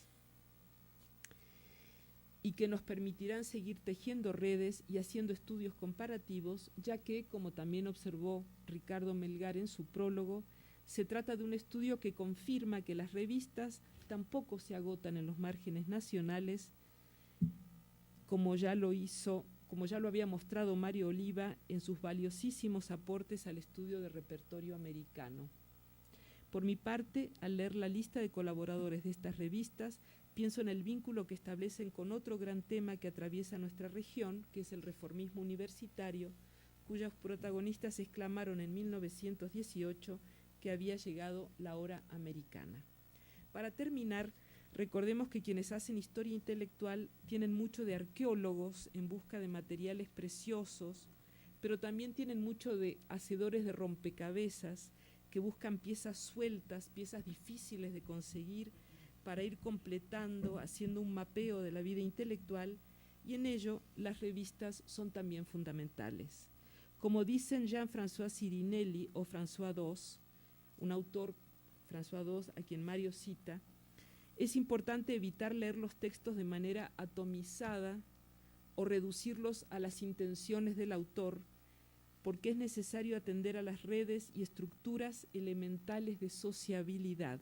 y que nos permitirán seguir tejiendo redes y haciendo estudios comparativos, ya que, como también observó Ricardo Melgar en su prólogo, se trata de un estudio que confirma que las revistas tampoco se agotan en los márgenes nacionales, como ya lo había mostrado Mario Oliva en sus valiosísimos aportes al estudio de repertorio americano. Por mi parte, al leer la lista de colaboradores de estas revistas, pienso en el vínculo que establecen con otro gran tema que atraviesa nuestra región, que es el reformismo universitario, cuyos protagonistas exclamaron en 1918 que había llegado la hora americana. Para terminar, recordemos que quienes hacen historia intelectual tienen mucho de arqueólogos en busca de materiales preciosos, pero también tienen mucho de hacedores de rompecabezas que buscan piezas sueltas, piezas difíciles de conseguir, para ir completando, haciendo un mapeo de la vida intelectual, y en ello las revistas son también fundamentales. Como dicen Jean-François Sirinelli o François Dos, un autor, François Dos, a quien Mario cita, es importante evitar leer los textos de manera atomizada o reducirlos a las intenciones del autor, porque es necesario atender a las redes y estructuras elementales de sociabilidad.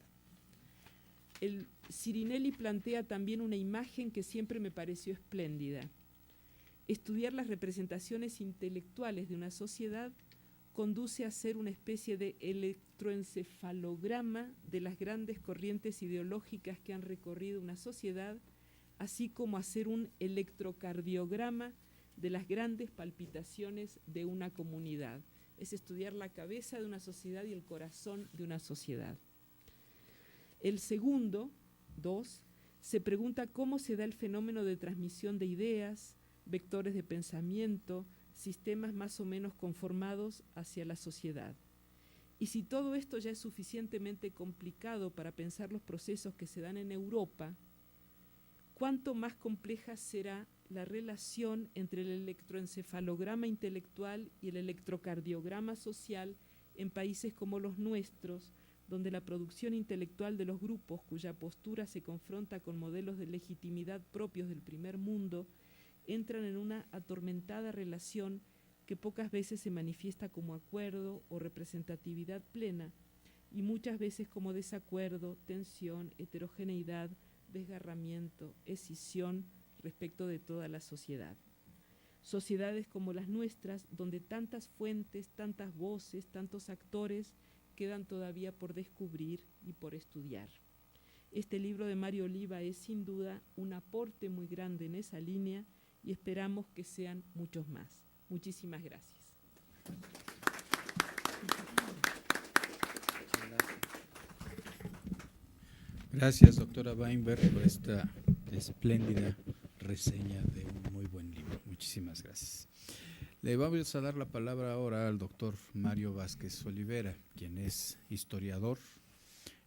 El Sirinelli plantea también una imagen que siempre me pareció espléndida. Estudiar las representaciones intelectuales de una sociedad conduce a ser una especie de electroencefalograma de las grandes corrientes ideológicas que han recorrido una sociedad, así como a ser un electrocardiograma de las grandes palpitaciones de una comunidad. Es estudiar la cabeza de una sociedad y el corazón de una sociedad. El segundo, Dos, se pregunta cómo se da el fenómeno de transmisión de ideas, vectores de pensamiento, sistemas más o menos conformados hacia la sociedad. Y si todo esto ya es suficientemente complicado para pensar los procesos que se dan en Europa, ¿cuánto más compleja será la relación entre el electroencefalograma intelectual y el electrocardiograma social en países como los nuestros, donde la producción intelectual de los grupos cuya postura se confronta con modelos de legitimidad propios del primer mundo entran en una atormentada relación que pocas veces se manifiesta como acuerdo o representatividad plena y muchas veces como desacuerdo, tensión, heterogeneidad, desgarramiento, escisión respecto de toda la sociedad. Sociedades como las nuestras, donde tantas fuentes, tantas voces, tantos actores quedan todavía por descubrir y por estudiar. Este libro de Mario Oliva es sin duda un aporte muy grande en esa línea y esperamos que sean muchos más. Muchísimas gracias. Gracias, doctora Weinberg, por esta espléndida reseña de un muy buen libro. Muchísimas gracias. Le vamos a dar la palabra ahora al doctor Mario Vázquez Olivera, quien es historiador,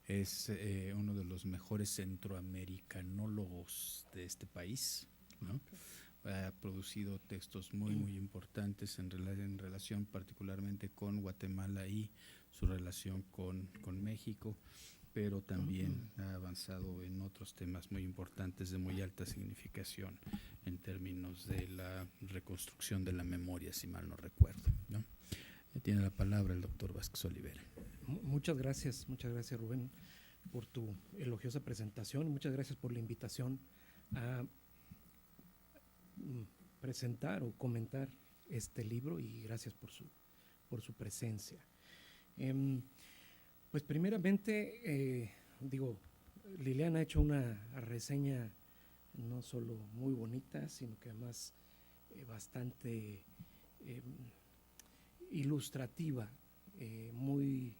es uno de los mejores centroamericanólogos de este país, ¿no? Ha producido textos muy importantes en relación particularmente con Guatemala y su relación con México, pero también ha avanzado en otros temas muy importantes de muy alta significación en términos de la reconstrucción de la memoria, si mal no recuerdo, ¿no? Tiene la palabra el doctor Vázquez Olivera. Muchas gracias Rubén por tu elogiosa presentación, muchas gracias por la invitación a presentar o comentar este libro y gracias por su presencia. Pues primeramente, Liliana ha hecho una reseña no solo muy bonita, sino que además bastante ilustrativa, muy,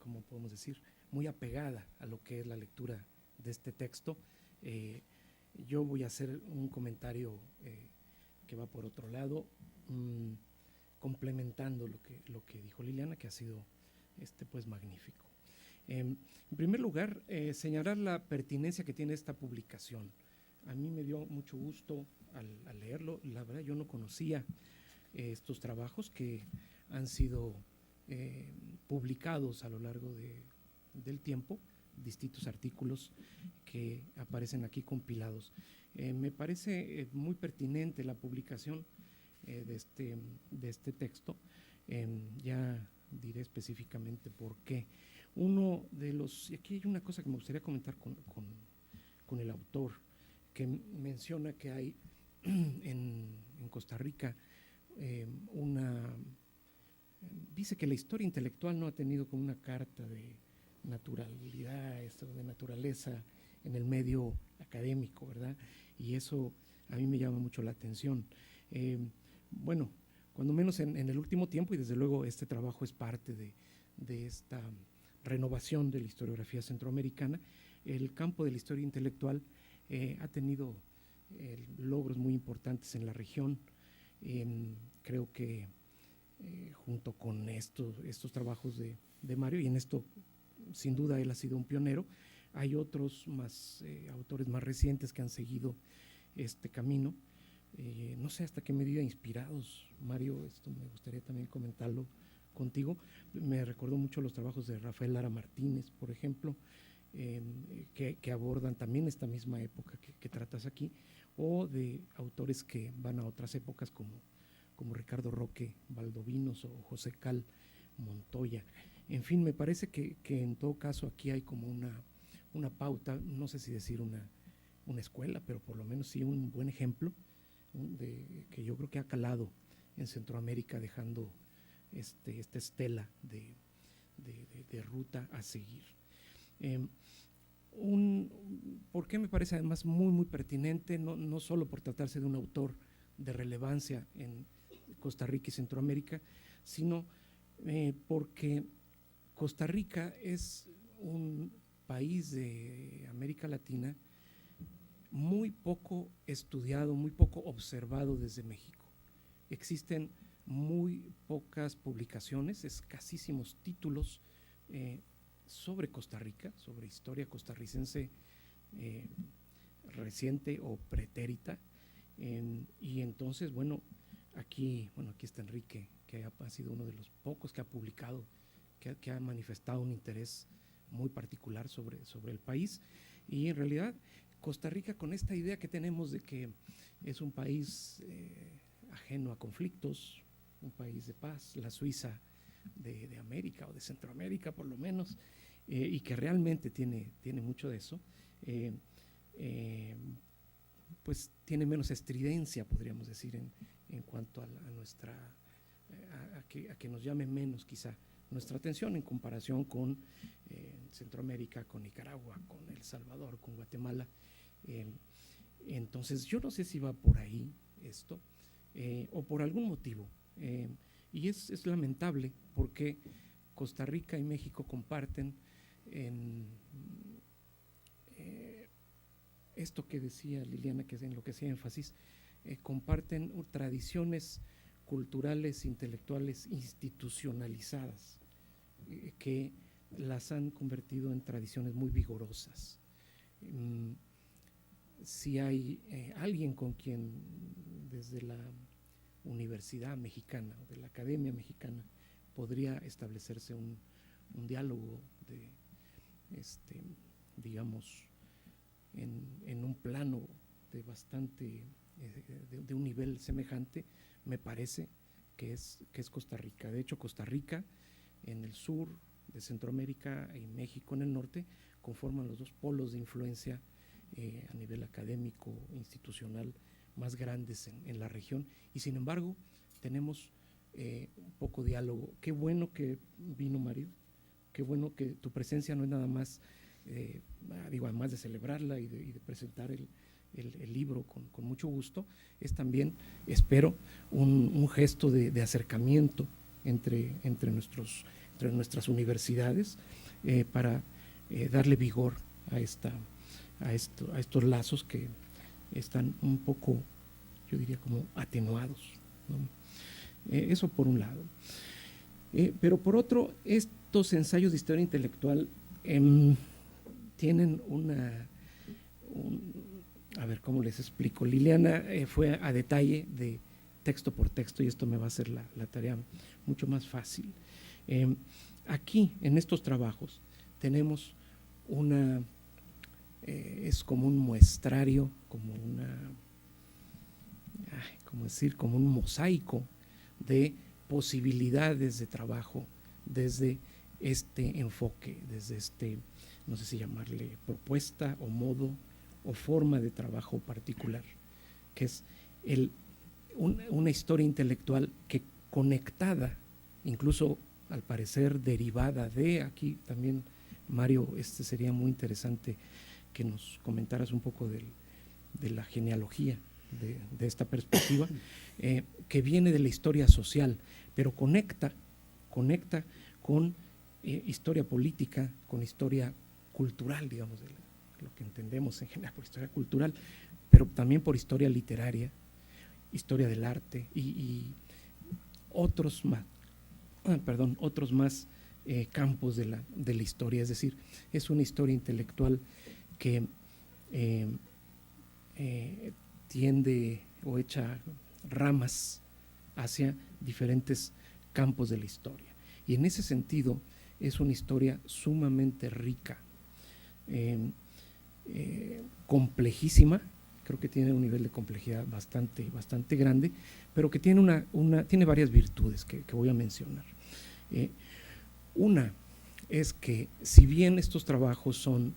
¿cómo podemos decir?, muy apegada a lo que es la lectura de este texto. Yo voy a hacer un comentario que va por otro lado, complementando lo que dijo Liliana, que ha sido pues magnífico. En primer lugar, señalar la pertinencia que tiene esta publicación. A mí me dio mucho gusto al leerlo. La verdad, yo no conocía estos trabajos que han sido publicados a lo largo del tiempo, distintos artículos que aparecen aquí compilados. Me parece muy pertinente la publicación de este texto. Ya diré específicamente por qué. Uno de los, y aquí hay una cosa que me gustaría comentar con el autor, que menciona que hay en Costa Rica dice que la historia intelectual no ha tenido como una carta de naturalidad, de naturaleza en el medio académico, ¿verdad? Y eso a mí me llama mucho la atención. Bueno, cuando menos en el último tiempo, y desde luego este trabajo es parte de esta renovación de la historiografía centroamericana, el campo de la historia intelectual ha tenido logros muy importantes en la región. Creo que junto con estos trabajos de Mario, y en esto sin duda él ha sido un pionero, hay otros autores más recientes que han seguido este camino. No sé hasta qué medida inspirados, Mario, esto me gustaría también comentarlo contigo. Me recordó mucho los trabajos de Rafael Lara Martínez, por ejemplo, que abordan también esta misma época que tratas aquí, o de autores que van a otras épocas como Ricardo Roque Valdovinos o José Cal Montoya. En fin, me parece que en todo caso aquí hay como una pauta, no sé si decir una escuela, pero por lo menos sí un buen ejemplo que yo creo que ha calado en Centroamérica, dejando esta estela de ruta a seguir. ¿Por qué me parece además muy pertinente? No solo por tratarse de un autor de relevancia en Costa Rica y Centroamérica, sino porque Costa Rica es un país de América Latina muy poco estudiado, muy poco observado desde México. Existen muy pocas publicaciones, escasísimos títulos sobre Costa Rica, sobre historia costarricense reciente o pretérita. Y entonces, aquí está Enrique, que ha sido uno de los pocos que ha publicado, que ha manifestado un interés muy particular sobre el país. Y en realidad Costa Rica, con esta idea que tenemos de que es un país ajeno a conflictos, un país de paz, la Suiza de América o de Centroamérica por lo menos, y que realmente tiene mucho de eso, pues tiene menos estridencia, podríamos decir, en cuanto a nuestra, a que nos llame menos quizá nuestra atención en comparación con Centroamérica, con Nicaragua, con El Salvador, con Guatemala. Entonces yo no sé si va por ahí esto o por algún motivo, y es lamentable porque Costa Rica y México comparten en esto que decía Liliana, que es en lo que hacía énfasis, comparten tradiciones culturales, intelectuales, institucionalizadas, que las han convertido en tradiciones muy vigorosas. Si hay alguien con quien desde la Universidad Mexicana o de la Academia Mexicana podría establecerse un diálogo de, digamos, en un plano de bastante, de un nivel semejante, me parece que es Costa Rica. De hecho, Costa Rica en el sur de Centroamérica y México en el norte conforman los dos polos de influencia a nivel académico, institucional, más grandes en la región, y sin embargo tenemos un poco diálogo. Qué bueno que vino Mario, qué bueno que tu presencia no es nada más, además de celebrarla y de presentar el libro con mucho gusto, es también, espero, un gesto de acercamiento entre nuestras universidades para darle vigor a estos lazos que están un poco, yo diría, como atenuados, ¿no? Eso por un lado. Pero por otro, estos ensayos de historia intelectual tienen a ver, ¿cómo les explico? Liliana fue a detalle de texto por texto y esto me va a hacer la tarea mucho más fácil. Aquí, en estos trabajos, tenemos es como un muestrario, como como un mosaico de posibilidades de trabajo desde este enfoque, desde no sé si llamarle propuesta o modo o forma de trabajo particular, que es una historia intelectual que conectada, incluso al parecer derivada de, aquí también Mario, sería muy interesante que nos comentaras un poco de la genealogía de esta perspectiva, que viene de la historia social, pero conecta con historia política, con historia cultural, digamos, de lo que entendemos en general por historia cultural, pero también por historia literaria, historia del arte y otros más campos de la historia. Es decir, es una historia intelectual que tiende o echa ramas hacia diferentes campos de la historia. Y en ese sentido es una historia sumamente rica, complejísima, creo que tiene un nivel de complejidad bastante grande, pero que tiene tiene varias virtudes que voy a mencionar. Una es que si bien estos trabajos son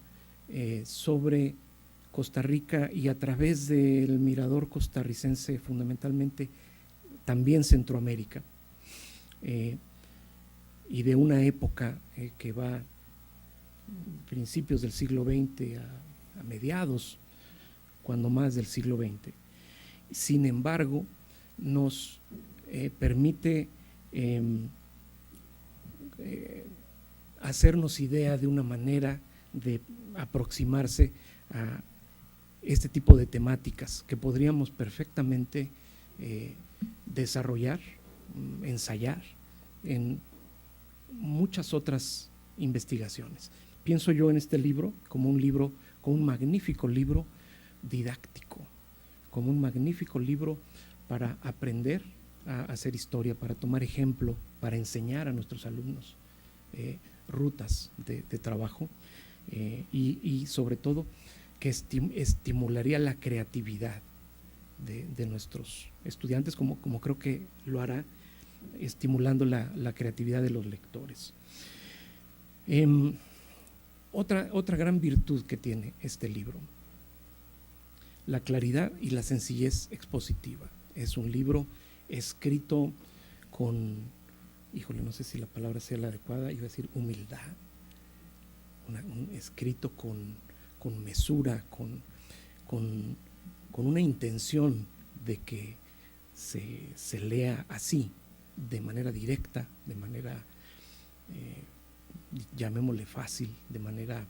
sobre Costa Rica y a través del mirador costarricense fundamentalmente también Centroamérica, y de una época que va principios del siglo XX a mediados, cuando más del siglo XX. Sin embargo, nos permite hacernos idea de una manera de aproximarse a este tipo de temáticas que podríamos perfectamente desarrollar, ensayar en muchas otras investigaciones. Pienso yo en este libro como un magnífico libro didáctico, como un magnífico libro para aprender a hacer historia, para tomar ejemplo, para enseñar a nuestros alumnos rutas de trabajo y sobre todo que estimularía la creatividad de nuestros estudiantes, como creo que lo hará, estimulando la creatividad de los lectores. Otra gran virtud que tiene este libro, la claridad y la sencillez expositiva. Es un libro escrito con, híjole, no sé si la palabra sea la adecuada, iba a decir humildad, escrito con mesura, con una intención de que se lea así, de manera directa, de manera, llamémosle fácil, de manera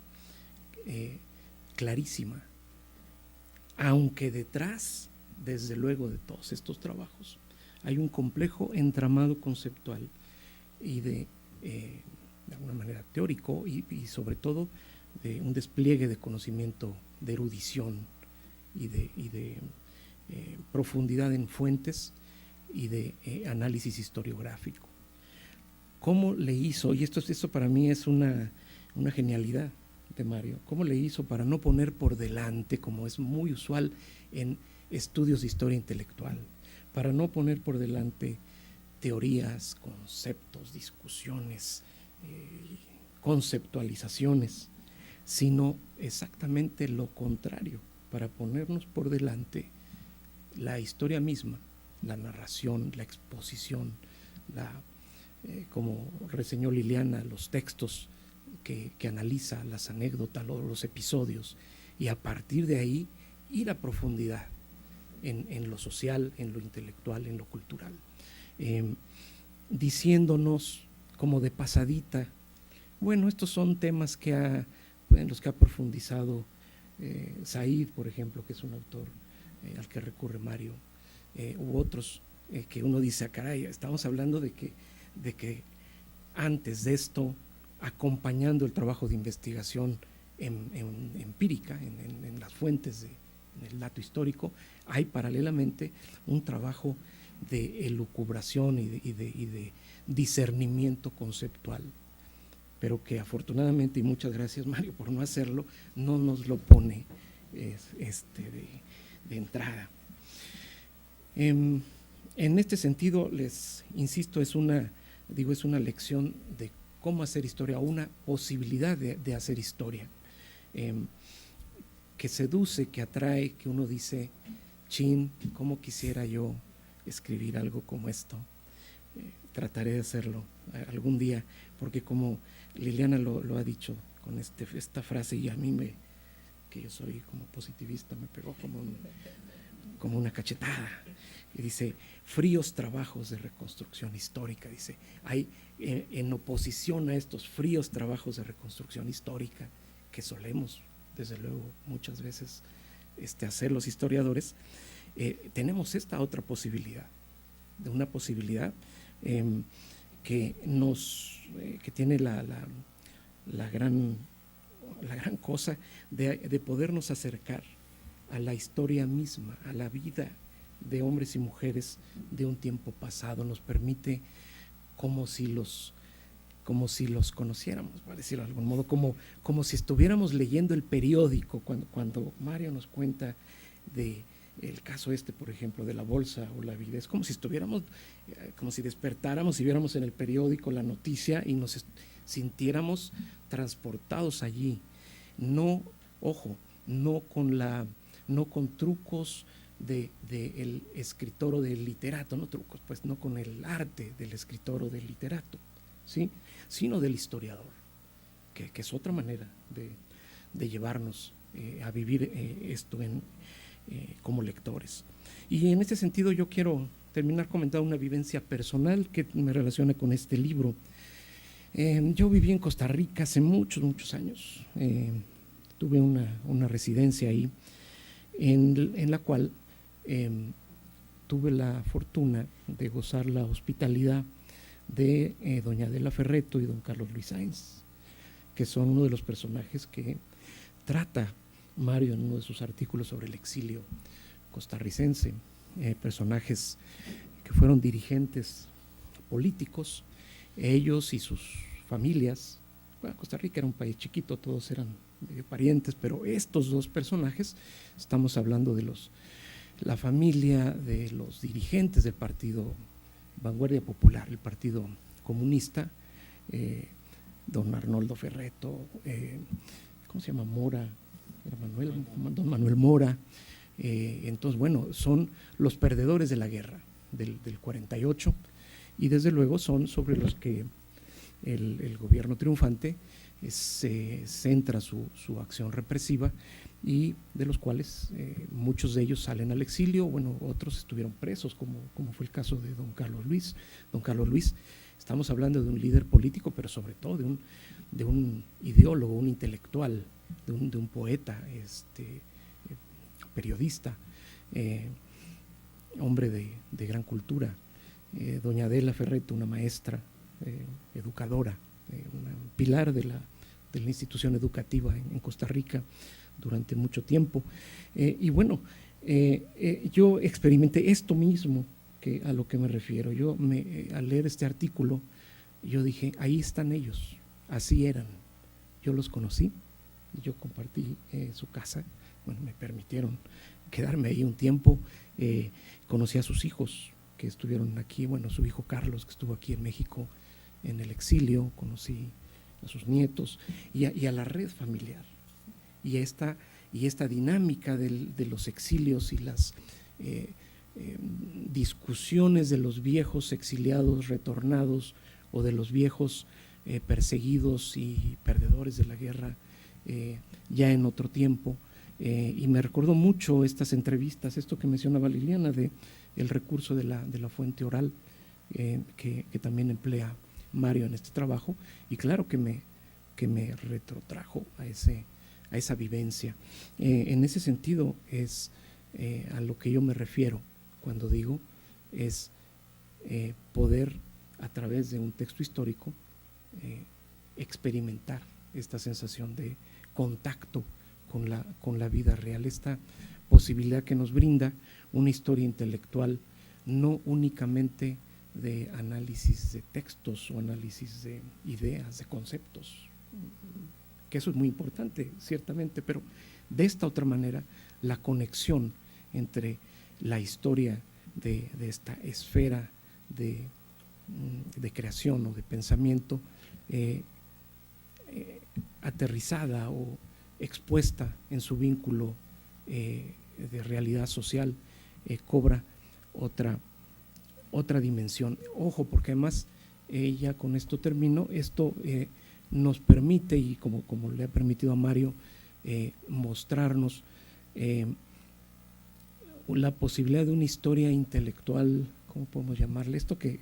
clarísima. Aunque detrás, desde luego, de todos estos trabajos, hay un complejo entramado conceptual y de alguna manera teórico y sobre todo de un despliegue de conocimiento, de erudición y de profundidad en fuentes y de análisis historiográfico. ¿Cómo le hizo? Y esto para mí es una genialidad de Mario. ¿Cómo le hizo para no poner por delante, como es muy usual en estudios de historia intelectual, para no poner por delante teorías, conceptos, discusiones, conceptualizaciones, sino exactamente lo contrario, para ponernos por delante la historia misma, la narración, la exposición, como reseñó Liliana, los textos que analiza, las anécdotas, los episodios, y a partir de ahí ir a profundidad en lo social, en lo intelectual, en lo cultural, diciéndonos como de pasadita, bueno, estos son temas en los que ha profundizado Said, por ejemplo, que es un autor al que recurre Mario, u otros que uno dice, caray, estamos hablando de que antes de esto, acompañando el trabajo de investigación empírica, en las fuentes en el dato histórico, hay paralelamente un trabajo de elucubración y de discernimiento conceptual, pero que afortunadamente, y muchas gracias Mario por no hacerlo, no nos lo pone de entrada. En este sentido, les insisto, es una lección de cómo hacer historia, o una posibilidad de hacer historia, que seduce, que atrae, que uno dice, chin, cómo quisiera yo escribir algo como esto. Trataré de hacerlo algún día, porque como Liliana lo ha dicho con esta frase, y a mí que yo soy como positivista, me pegó como una cachetada, y dice, fríos trabajos de reconstrucción histórica, dice, hay en oposición a estos fríos trabajos de reconstrucción histórica que solemos, desde luego, muchas veces hacer los historiadores, tenemos esta otra posibilidad, de una posibilidad que tiene la gran cosa de podernos acercar a la historia misma, a la vida de hombres y mujeres de un tiempo pasado. Nos permite como si los conociéramos, para decirlo de algún modo, como si estuviéramos leyendo el periódico, cuando Mario nos cuenta de el caso por ejemplo, de la bolsa o la vida. Es como si despertáramos y viéramos en el periódico la noticia y nos sintiéramos transportados allí. No, ojo, no con trucos del escritor o del literato, no trucos, pues no con el arte del escritor o del literato, ¿sí? Sino del historiador, que es otra manera de llevarnos a vivir esto como lectores. Y en este sentido yo quiero terminar comentando una vivencia personal que me relaciona con este libro. Yo viví en Costa Rica hace muchos años. Tuve una residencia ahí en la cual tuve la fortuna de gozar la hospitalidad de doña Adela Ferretto y don Carlos Luis Sáenz, que son uno de los personajes que trata Mario en uno de sus artículos sobre el exilio costarricense, personajes que fueron dirigentes políticos, ellos y sus familias, bueno, Costa Rica era un país chiquito, todos eran medio parientes, pero estos dos personajes, estamos hablando de la familia de los dirigentes del partido Vanguardia Popular, el partido comunista, don Arnoldo Ferretto, ¿cómo se llama? Mora, don Manuel Mora. Entonces, bueno, son los perdedores de la guerra del 48 y desde luego son sobre los que el gobierno triunfante se centra su acción represiva y de los cuales muchos de ellos salen al exilio, bueno, otros estuvieron presos, como fue el caso de don Carlos Luis. Don Carlos Luis, estamos hablando de un líder político, pero sobre todo de un ideólogo, un intelectual, de un poeta, periodista, hombre de gran cultura. Doña Adela Ferretto, una maestra, educadora, un pilar de la institución educativa en Costa Rica durante mucho tiempo. Y bueno, yo experimenté esto mismo a lo que me refiero. Al leer este artículo, yo dije, ahí están ellos, así eran. Yo los conocí, yo compartí su casa, bueno, me permitieron quedarme ahí un tiempo, conocí a sus hijos que estuvieron aquí, bueno, su hijo Carlos que estuvo aquí en México en el exilio, conocí a sus nietos y a la red familiar y esta dinámica de los exilios y las discusiones de los viejos exiliados retornados o de los viejos perseguidos y perdedores de la guerra ya en otro tiempo. Y me recordó mucho estas entrevistas, esto que mencionaba Liliana, el recurso de la fuente oral que también emplea Mario en este trabajo, y claro que me retrotrajo a esa vivencia. En ese sentido es a lo que yo me refiero cuando digo es poder a través de un texto histórico experimentar esta sensación de contacto con la vida real, esta posibilidad que nos brinda una historia intelectual, no únicamente de análisis de textos o análisis de ideas, de conceptos, que eso es muy importante, ciertamente, pero de esta otra manera, la conexión entre la historia de esta esfera de creación o de pensamiento aterrizada o expuesta en su vínculo de realidad social, cobra otra dimensión. Ojo, porque además, ya con esto termino, esto nos permite, y como le ha permitido a Mario, mostrarnos la posibilidad de una historia intelectual, ¿cómo podemos llamarle? Esto que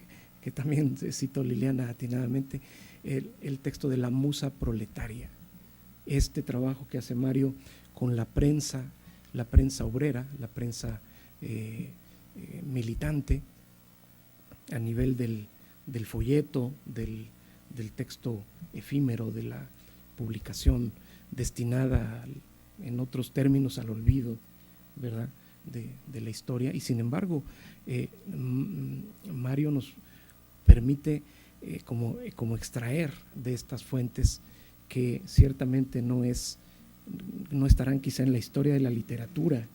también citó Liliana atinadamente, el texto de la musa proletaria. Este trabajo que hace Mario con la prensa obrera, la prensa militante, a nivel del folleto, del texto efímero, de la publicación destinada, en otros términos, al olvido, ¿verdad?, de la historia. Y sin embargo, Mario nos permite como extraer de estas fuentes que ciertamente no estarán quizá en la historia de la literatura,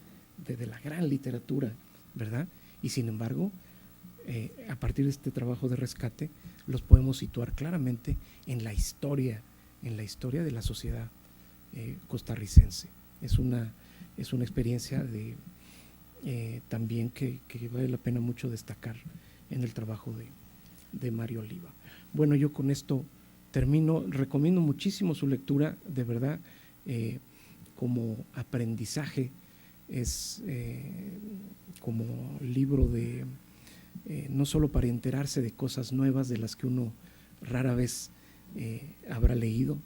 de la gran literatura, ¿verdad? Y sin embargo, a partir de este trabajo de rescate, los podemos situar claramente en la historia de la sociedad costarricense. Es una experiencia también que vale la pena mucho destacar en el trabajo de Mario Oliva. Bueno, yo con esto termino. Recomiendo muchísimo su lectura, de verdad, como aprendizaje, es como libro no solo para enterarse de cosas nuevas de las que uno rara vez habrá leído.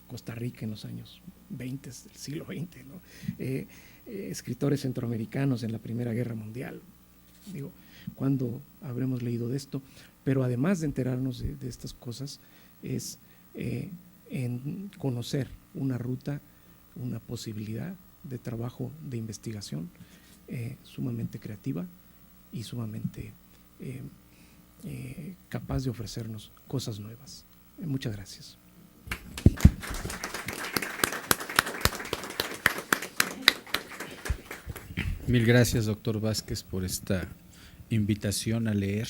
Costa Rica en los años 20 del siglo XX, ¿no? Escritores centroamericanos en la Primera Guerra Mundial. Digo, ¿cuándo habremos leído de esto? Pero además de enterarnos de estas cosas, es en conocer una ruta, una posibilidad de trabajo de investigación sumamente creativa y sumamente capaz de ofrecernos cosas nuevas. Muchas gracias. Mil gracias, doctor Vázquez, por esta invitación a leer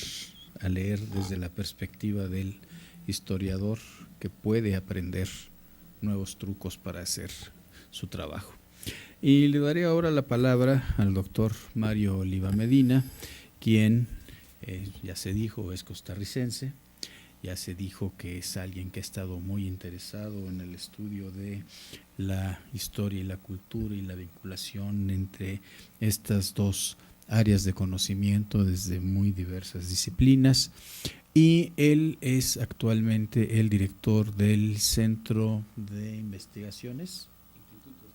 desde la perspectiva del historiador que puede aprender nuevos trucos para hacer su trabajo. Y le daré ahora la palabra al doctor Mario Oliva Medina, quien ya se dijo es costarricense, ya se dijo que es alguien que ha estado muy interesado en el estudio de la historia y la cultura y la vinculación entre estas dos áreas de conocimiento desde muy diversas disciplinas, y él es actualmente el director del Centro de Investigaciones,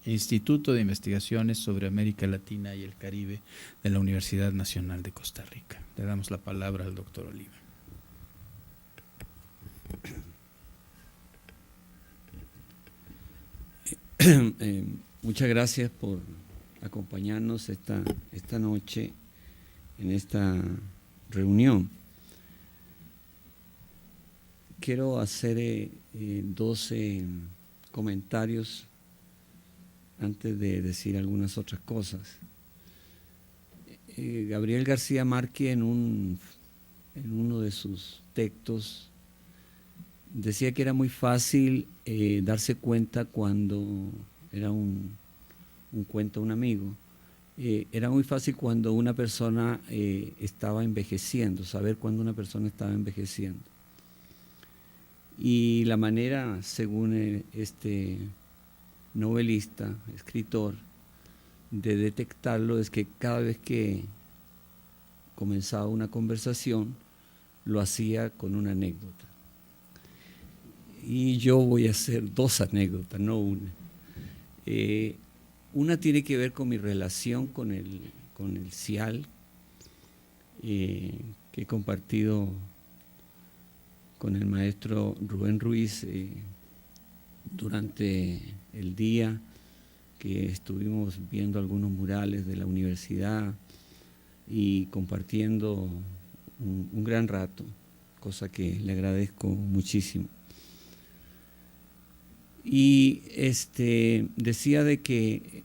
Instituto de Investigaciones sobre América Latina y el Caribe de la Universidad Nacional de Costa Rica. Le damos la palabra al doctor Oliva. Muchas gracias por acompañarnos esta noche en esta reunión. Quiero hacer 12 comentarios antes de decir algunas otras cosas. Gabriel García Márquez en uno de sus textos decía que era muy fácil darse cuenta cuando era un cuento un amigo. Era muy fácil cuando una persona estaba envejeciendo, saber cuando una persona estaba envejeciendo. Y la manera, según este novelista, escritor, de detectarlo es que cada vez que comenzaba una conversación, lo hacía con una anécdota. Y yo voy a hacer 2 anécdotas, no una. Una tiene que ver con mi relación con el CIAL, que he compartido con el maestro Rubén Ruiz durante el día que estuvimos viendo algunos murales de la universidad y compartiendo un gran rato, cosa que le agradezco muchísimo. Y decía de que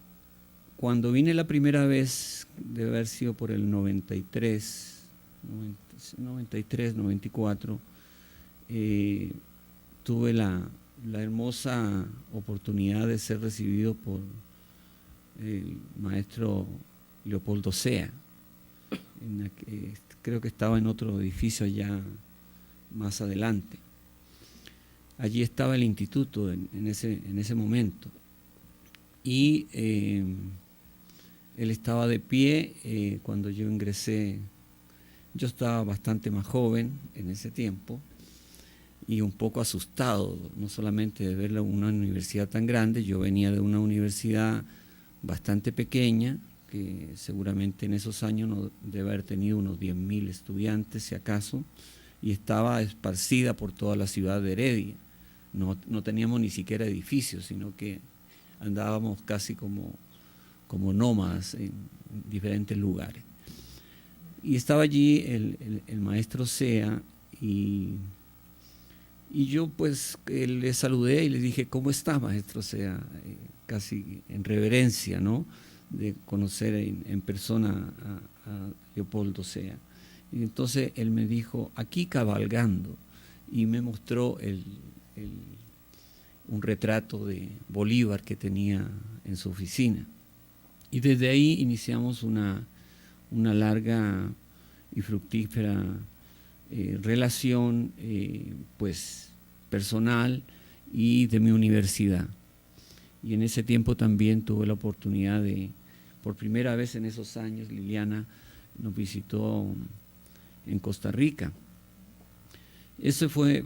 cuando vine la primera vez, debe haber sido por el 93, 94, tuve la hermosa oportunidad de ser recibido por el maestro Leopoldo Sea. Creo que estaba en otro edificio allá más adelante. Allí estaba el instituto en ese momento. Y él estaba de pie cuando yo ingresé. Yo estaba bastante más joven en ese tiempo y un poco asustado, no solamente de ver una universidad tan grande. Yo venía de una universidad bastante pequeña, que seguramente en esos años no debe haber tenido unos 10.000 estudiantes, si acaso, y estaba esparcida por toda la ciudad de Heredia. No teníamos ni siquiera edificios, sino que andábamos casi como nómadas en diferentes lugares. Y estaba allí el maestro Sea y yo pues le saludé y le dije, ¿cómo está, maestro Sea? Casi en reverencia, ¿no?, de conocer en persona a Leopoldo Sea. Y entonces él me dijo, aquí cabalgando, y me mostró un retrato de Bolívar que tenía en su oficina. Y desde ahí iniciamos una larga y fructífera relación pues personal y de mi universidad. Y en ese tiempo también tuve la oportunidad de, por primera vez en esos años, Liliana nos visitó en Costa Rica. Eso fue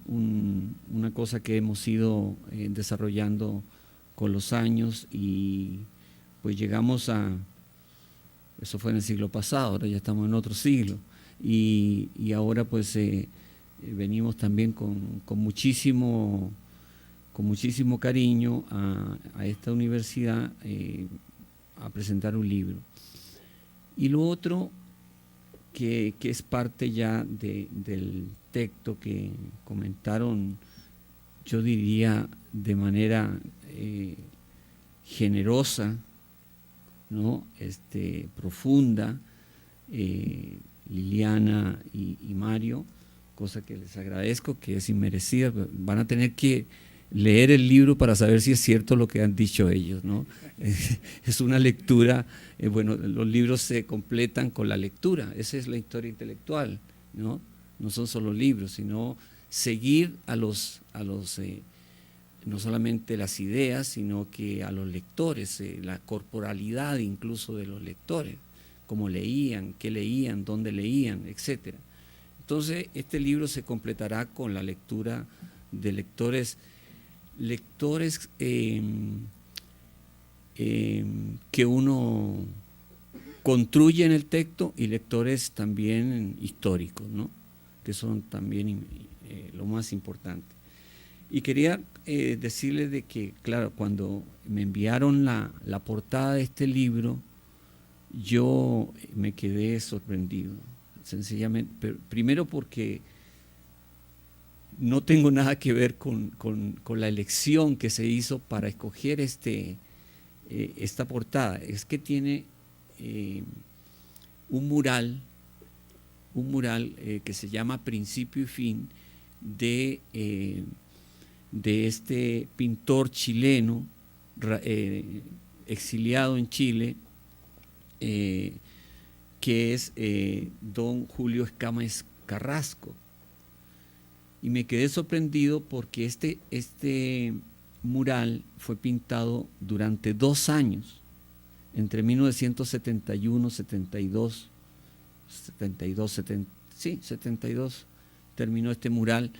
una cosa que hemos ido desarrollando con los años y pues llegamos eso fue en el siglo pasado, ahora ya estamos en otro siglo y ahora pues venimos también con muchísimo cariño a esta universidad a presentar un libro. Y lo otro que es parte ya del texto que comentaron yo diría de manera generosa, ¿no? Profunda, Liliana y Mario, cosa que les agradezco, que es inmerecida. Van a tener que leer el libro para saber si es cierto lo que han dicho ellos, ¿no? Es una lectura, bueno, los libros se completan con la lectura, esa es la historia intelectual, ¿no? No son solo libros, sino seguir a los no solamente las ideas, sino que a los lectores, la corporalidad incluso de los lectores, cómo leían, qué leían, dónde leían, etc. Entonces, este libro se completará con la lectura de lectores que uno construye en el texto y lectores también históricos, ¿no? Que son también lo más importante. Y quería decirles de que, claro, cuando me enviaron la portada de este libro, yo me quedé sorprendido, sencillamente, primero porque no tengo nada que ver con la elección que se hizo para escoger esta portada. Es que tiene un mural que se llama Principio y Fin de este pintor chileno exiliado en Chile, que es don Julio Escamas Carrasco. Y me quedé sorprendido porque este mural fue pintado durante 2 años, entre 1971, 72, 72 terminó este mural.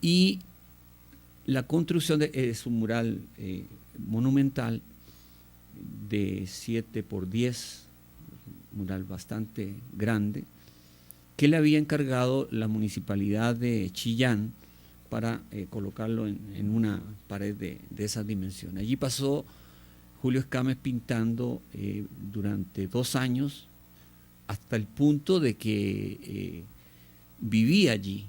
Y la construcción es un mural monumental de 7 por 10, mural bastante grande, que le había encargado la municipalidad de Chillán para colocarlo en una pared de esa dimensión. Allí pasó Julio Escamas pintando durante 2 años, hasta el punto de que vivía allí,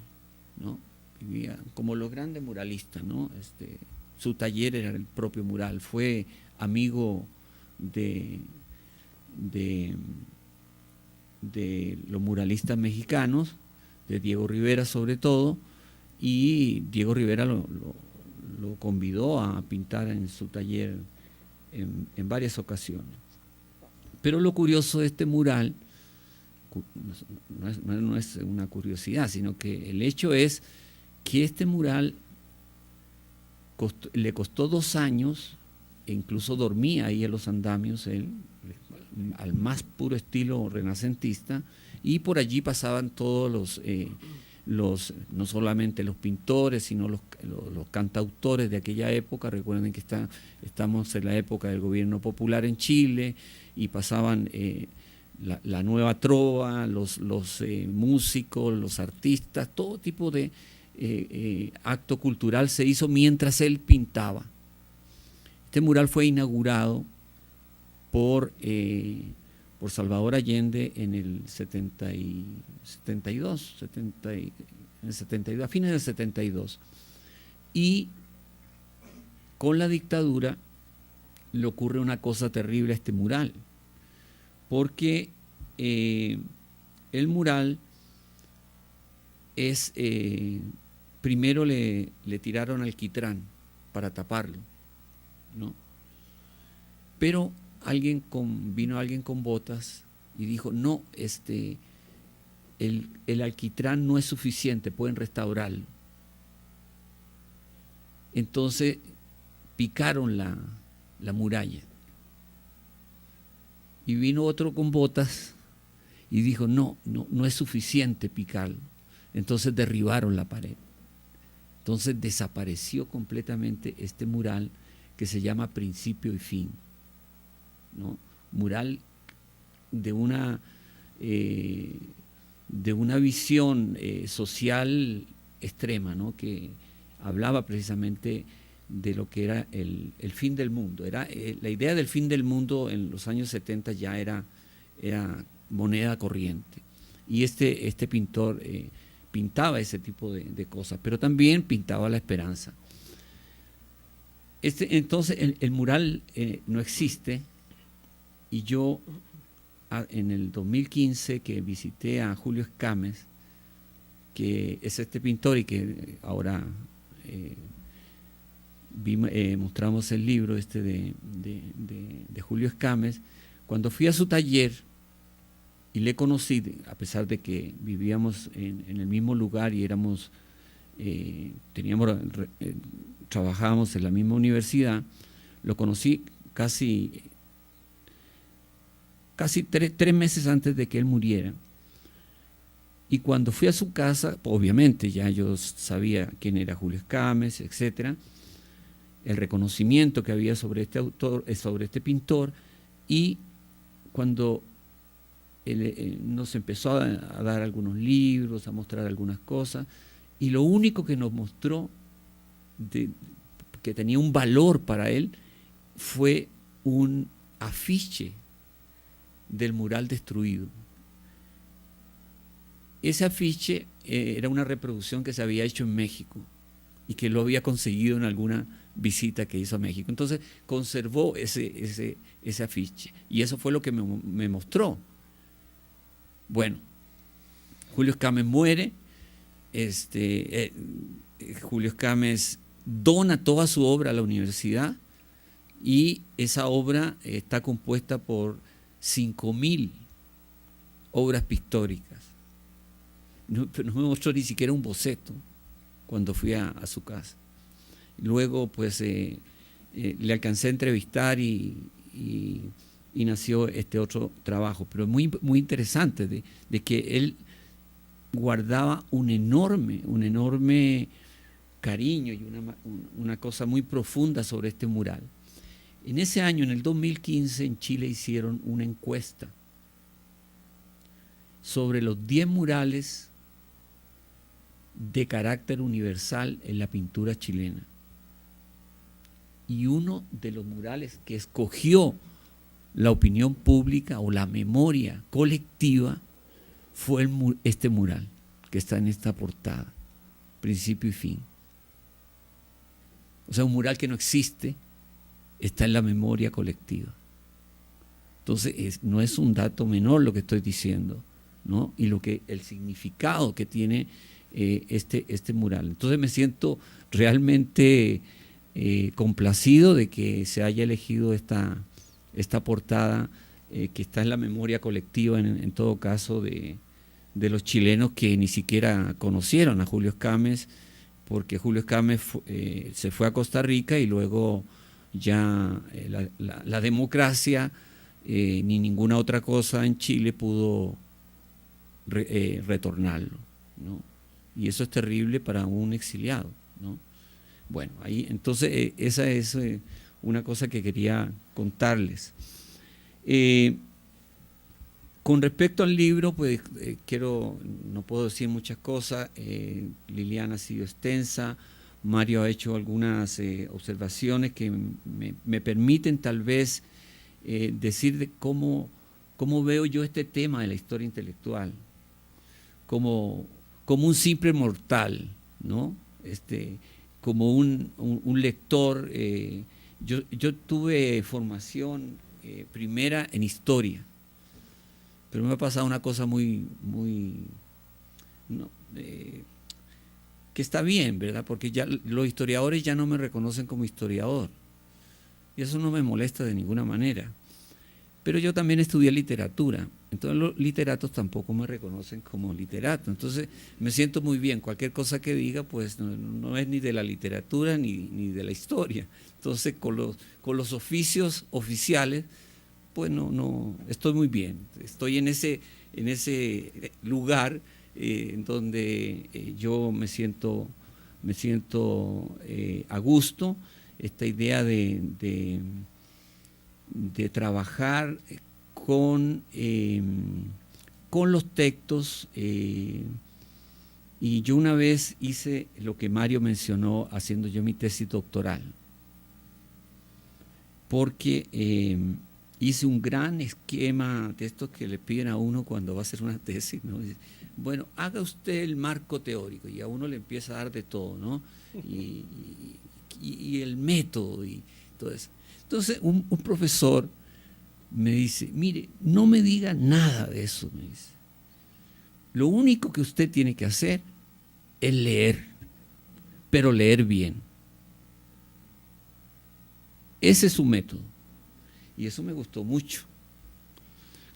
¿no? Vivía como los grandes muralistas, ¿no? Su taller era el propio mural, fue amigo de los muralistas mexicanos, de Diego Rivera sobre todo, y Diego Rivera lo convidó a pintar en su taller en varias ocasiones. Pero lo curioso de este mural no es una curiosidad, sino que el hecho es que este mural le costó 2 años, e incluso dormía ahí en los andamios él, al más puro estilo renacentista, y por allí pasaban todos no solamente los pintores, sino los cantautores de aquella época. Recuerden que estamos en la época del gobierno popular en Chile, y pasaban la nueva trova, los músicos, los artistas, todo tipo de acto cultural se hizo mientras él pintaba. Este mural fue inaugurado por Salvador Allende en el 72, a fines del 72. Y con la dictadura le ocurre una cosa terrible a este mural, porque el mural es, primero le tiraron alquitrán para taparlo, ¿no? Pero vino alguien con botas y dijo, no, el alquitrán no es suficiente, pueden restaurarlo. Entonces picaron la muralla. Y vino otro con botas y dijo, no es suficiente picarlo. Entonces derribaron la pared. Entonces desapareció completamente este mural que se llama Principio y Fin, ¿no? Mural de una visión social extrema, ¿no? Que hablaba precisamente de lo que era el fin del mundo. La idea del fin del mundo en los años 70 ya era moneda corriente. Y este pintor pintaba ese tipo de cosas, pero también pintaba la esperanza. Entonces el mural no existe, y yo en el 2015 que visité a Julio Escames, que es este pintor y que ahora mostramos el libro de Julio Escames. Cuando fui a su taller y le conocí, a pesar de que vivíamos en el mismo lugar y trabajábamos en la misma universidad, lo conocí casi 3 meses antes de que él muriera. Y cuando fui a su casa, obviamente ya yo sabía quién era Julio Escames, etcétera, el reconocimiento que había sobre este autor, sobre este pintor, y cuando nos empezó a dar algunos libros, a mostrar algunas cosas, y lo único que nos mostró que tenía un valor para él fue un afiche del mural destruido. Ese afiche era una reproducción que se había hecho en México y que lo había conseguido en alguna visita que hizo a México. Entonces conservó ese afiche, y eso fue lo que me mostró. Bueno, Julio Escames muere, Julio Escames dona toda su obra a la universidad, y esa obra está compuesta por 5.000 obras pictóricas. No me mostró ni siquiera un boceto cuando fui a su casa. Luego pues le alcancé a entrevistar y nació este otro trabajo, pero muy, muy interesante de que él guardaba un enorme cariño y una cosa muy profunda sobre este mural. En ese año, en el 2015, en Chile hicieron una encuesta sobre los 10 murales de carácter universal en la pintura chilena. Y uno de los murales que escogió la opinión pública o la memoria colectiva fue este mural que está en esta portada, principio y fin. O sea, un mural que no existe, está en la memoria colectiva. Entonces, no es un dato menor lo que estoy diciendo, ¿no? Y el significado que tiene este mural. Entonces me siento realmente complacido de que se haya elegido esta portada que está en la memoria colectiva, en todo caso, de los chilenos que ni siquiera conocieron a Julio Escames, porque Julio Escames se fue a Costa Rica y luego ya la democracia ni ninguna otra cosa en Chile pudo retornarlo, ¿no? Y eso es terrible para un exiliado, ¿no? Bueno, ahí entonces esa es una cosa que quería contarles. Con respecto al libro, pues no puedo decir muchas cosas. Liliana ha sido extensa, Mario ha hecho algunas observaciones que me permiten tal vez decir de cómo veo yo este tema de la historia intelectual, como un simple mortal, ¿no? Como un lector. Yo tuve formación primera en historia, pero me ha pasado una cosa muy que está bien, ¿verdad? Porque ya los historiadores ya no me reconocen como historiador, y eso no me molesta de ninguna manera. Pero yo también estudié literatura, entonces los literatos tampoco me reconocen como literato. Entonces me siento muy bien, cualquier cosa que diga pues no es ni de la literatura ni de la historia. Entonces con los oficios oficiales pues no estoy muy bien, estoy en ese lugar en donde yo me siento a gusto. Esta idea de trabajar con los textos, y yo una vez hice lo que Mario mencionó haciendo yo mi tesis doctoral, porque hice un gran esquema de estos que le piden a uno cuando va a hacer una tesis, ¿no? Bueno, haga usted el marco teórico, y a uno le empieza a dar de todo, ¿no? Y el método y todo eso. Entonces un profesor me dice, mire, no me diga nada de eso, me dice. Lo único que usted tiene que hacer es leer, pero leer bien. Ese es su método. Y eso me gustó mucho.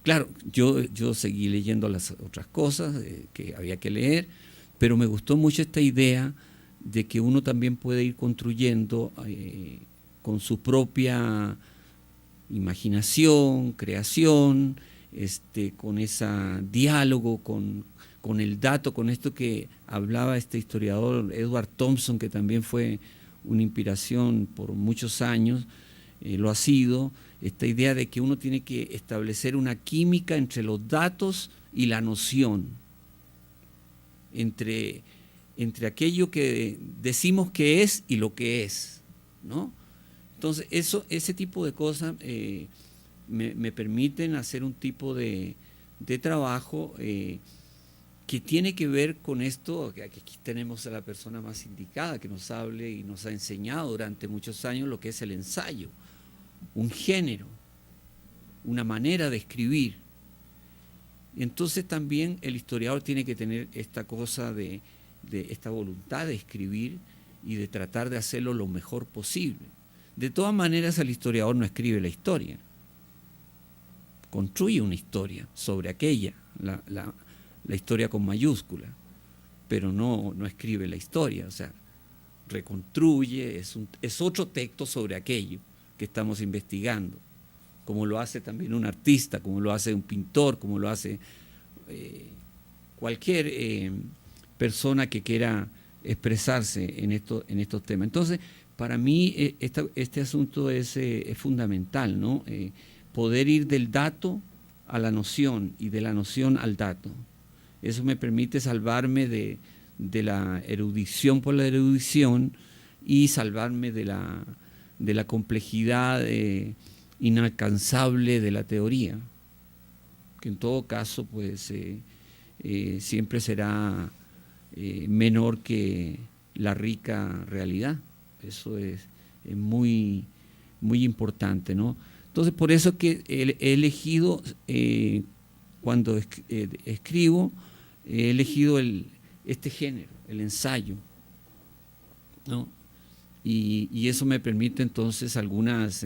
Claro, yo seguí leyendo las otras cosas que había que leer, pero me gustó mucho esta idea de que uno también puede ir construyendo con su propia imaginación, creación, con ese diálogo con el dato, con esto que hablaba este historiador Edward Thompson, que también fue una inspiración por muchos años, lo ha sido, esta idea de que uno tiene que establecer una química entre los datos y la noción, entre aquello que decimos que es y lo que es, ¿no? Entonces, ese tipo de cosas me permiten hacer un tipo de trabajo que tiene que ver con esto, que aquí tenemos a la persona más indicada que nos hable y nos ha enseñado durante muchos años lo que es el ensayo, un género, una manera de escribir. Entonces también el historiador tiene que tener esta cosa de esta voluntad de escribir y de tratar de hacerlo lo mejor posible. De todas maneras, el historiador no escribe la historia, construye una historia sobre aquella, la historia con mayúscula, pero no escribe la historia, o sea, reconstruye, es otro texto sobre aquello que estamos investigando, como lo hace también un artista, como lo hace un pintor, como lo hace cualquier persona que quiera expresarse en estos temas. Entonces, para mí este asunto es fundamental, ¿no? Poder ir del dato a la noción y de la noción al dato. Eso me permite salvarme de la erudición por la erudición y salvarme de la complejidad inalcanzable de la teoría, que en todo caso pues siempre será menor que la rica realidad. Eso es muy, muy importante, ¿no? Entonces, por eso que he elegido, cuando escribo, he elegido este género, el ensayo, ¿no? Y eso me permite entonces algunas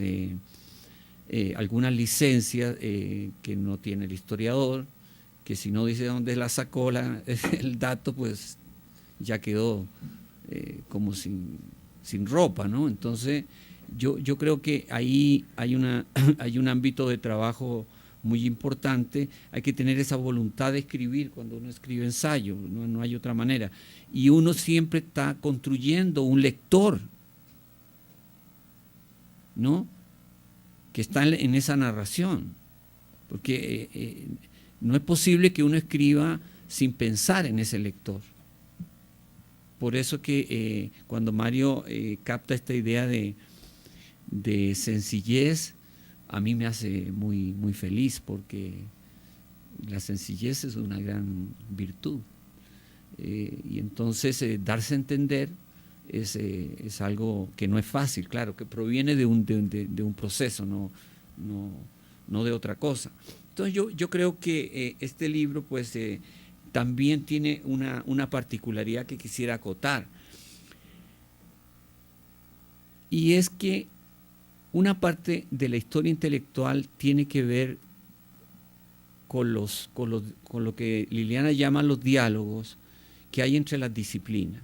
licencias que no tiene el historiador, que si no dice dónde la sacó el dato, pues ya quedó como sin ropa, ¿no? Entonces, yo creo que ahí hay un ámbito de trabajo muy importante. Hay que tener esa voluntad de escribir cuando uno escribe ensayo, no hay otra manera. Y uno siempre está construyendo un lector, ¿no? Que está en esa narración, porque no es posible que uno escriba sin pensar en ese lector. Por eso que cuando Mario capta esta idea de sencillez, a mí me hace muy, muy feliz, porque la sencillez es una gran virtud. Y entonces darse a entender es algo que no es fácil, claro, que proviene de un proceso, no de otra cosa. Entonces yo creo que este libro pues también tiene una particularidad que quisiera acotar, y es que una parte de la historia intelectual tiene que ver con lo que Liliana llama los diálogos que hay entre las disciplinas.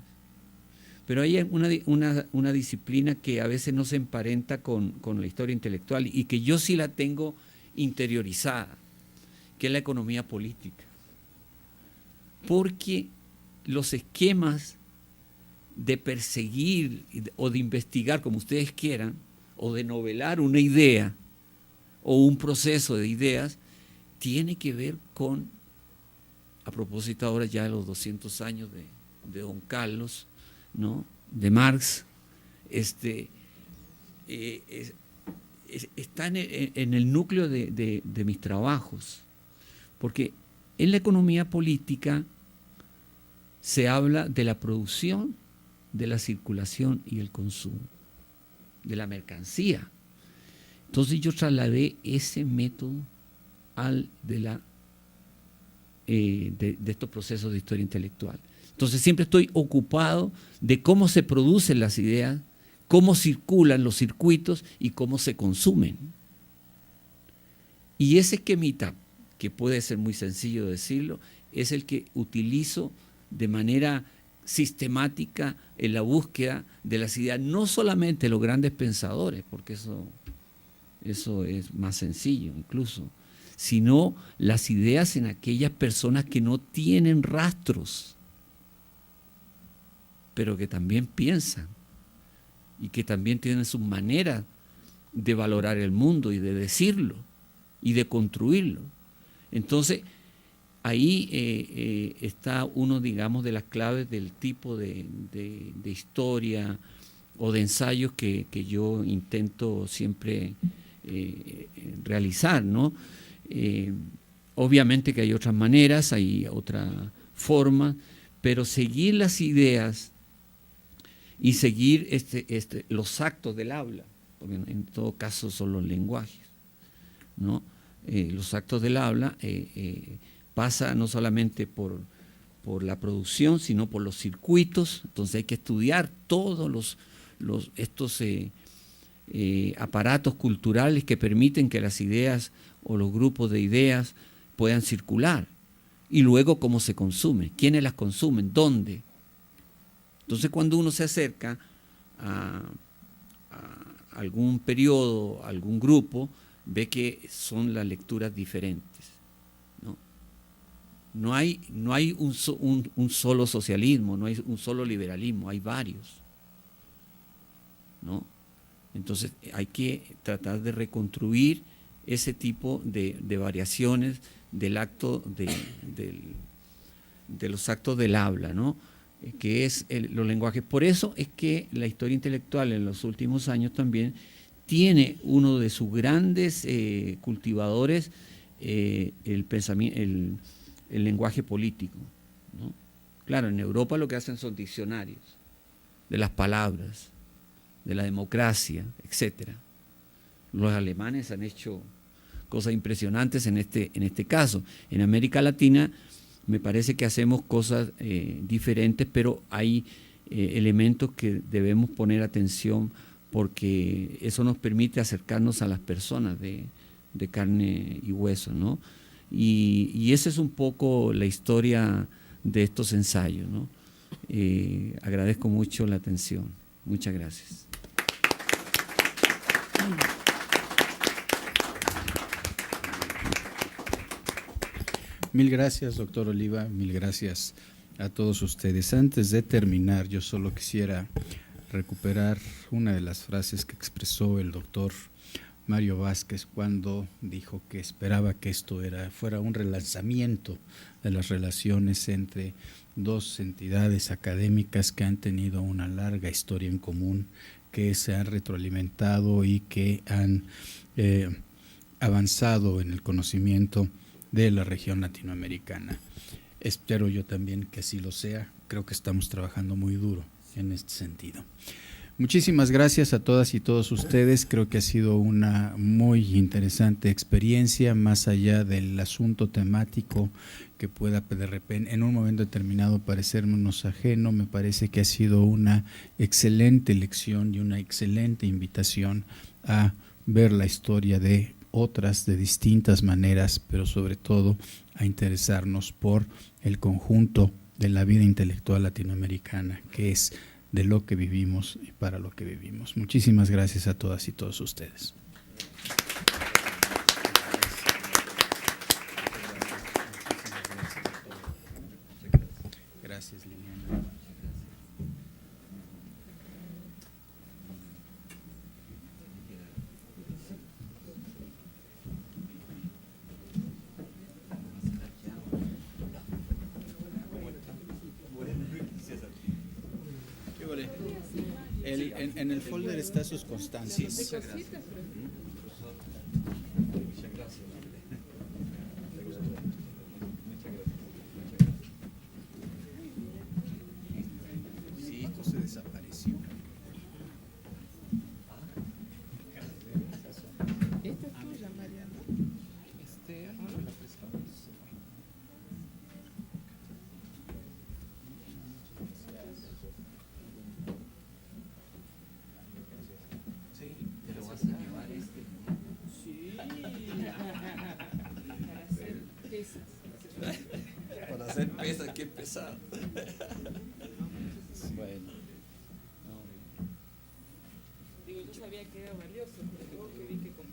Pero hay una disciplina que a veces no se emparenta con la historia intelectual, y que yo sí la tengo interiorizada, que es la economía política. Porque los esquemas de perseguir o de investigar, como ustedes quieran, o de novelar una idea o un proceso de ideas, tiene que ver con, a propósito ahora ya de los 200 años de Don Carlos, ¿no?, de Marx, está en el núcleo de mis trabajos, porque en la economía política se habla de la producción, de la circulación y el consumo, de la mercancía. Entonces yo trasladé ese método al de estos procesos de historia intelectual. Entonces siempre estoy ocupado de cómo se producen las ideas, cómo circulan los circuitos y cómo se consumen. Y ese esquemita, que puede ser muy sencillo decirlo, es el que utilizo de manera sistemática en la búsqueda de las ideas, no solamente los grandes pensadores, porque eso es más sencillo incluso, sino las ideas en aquellas personas que no tienen rastros, pero que también piensan y que también tienen sus maneras de valorar el mundo y de decirlo y de construirlo. Entonces, ahí está uno, digamos, de las claves del tipo de historia o de ensayos que yo intento siempre realizar, ¿no? Obviamente que hay otras maneras, hay otra forma, pero seguir las ideas y seguir los actos del habla, porque en todo caso son los lenguajes, ¿no? Los actos del habla pasa no solamente por la producción, sino por los circuitos. Entonces hay que estudiar todos estos aparatos culturales que permiten que las ideas o los grupos de ideas puedan circular. Y luego cómo se consume, quiénes las consumen, dónde. Entonces cuando uno se acerca a algún periodo, a algún grupo, ve que son las lecturas diferentes. No hay un solo socialismo, no hay un solo liberalismo, hay varios, ¿no? Entonces hay que tratar de reconstruir ese tipo de variaciones del acto de los actos del habla, ¿no? Que es los lenguajes. Por eso es que la historia intelectual en los últimos años también tiene uno de sus grandes cultivadores, el pensamiento, el lenguaje político, ¿no? Claro, en Europa lo que hacen son diccionarios de las palabras, de la democracia, etc. Los alemanes han hecho cosas impresionantes en este caso. En América Latina me parece que hacemos cosas diferentes, pero hay elementos que debemos poner atención porque eso nos permite acercarnos a las personas de carne y hueso, ¿no? Y esa es un poco la historia de estos ensayos, ¿no? Agradezco mucho la atención. Muchas gracias. Mil gracias, doctor Oliva, mil gracias a todos ustedes. Antes de terminar, yo solo quisiera recuperar una de las frases que expresó el doctor Mario Vázquez cuando dijo que esperaba que esto fuera un relanzamiento de las relaciones entre dos entidades académicas que han tenido una larga historia en común, que se han retroalimentado y que han avanzado en el conocimiento de la región latinoamericana. Espero yo también que así lo sea. Creo que estamos trabajando muy duro en este sentido. Muchísimas gracias a todas y todos ustedes. Creo que ha sido una muy interesante experiencia, más allá del asunto temático que pueda de repente en un momento determinado parecernos ajeno. Me parece que ha sido una excelente lección y una excelente invitación a ver la historia de otras de distintas maneras, pero sobre todo a interesarnos por el conjunto de la vida intelectual latinoamericana, que es de lo que vivimos y para lo que vivimos. Muchísimas gracias a todas y todos ustedes. Gracias, Liliana. En el folder están sus constancias. Muchas gracias. Sí, esto se desapareció. Esta es tuya, Mariana. Alguien me la prestó. Te lo vas a llevar este. Sí. Para hacer pesas. Para hacer pesas, qué pesado. Bueno. Digo, yo sabía que era valioso, pero luego que vi que como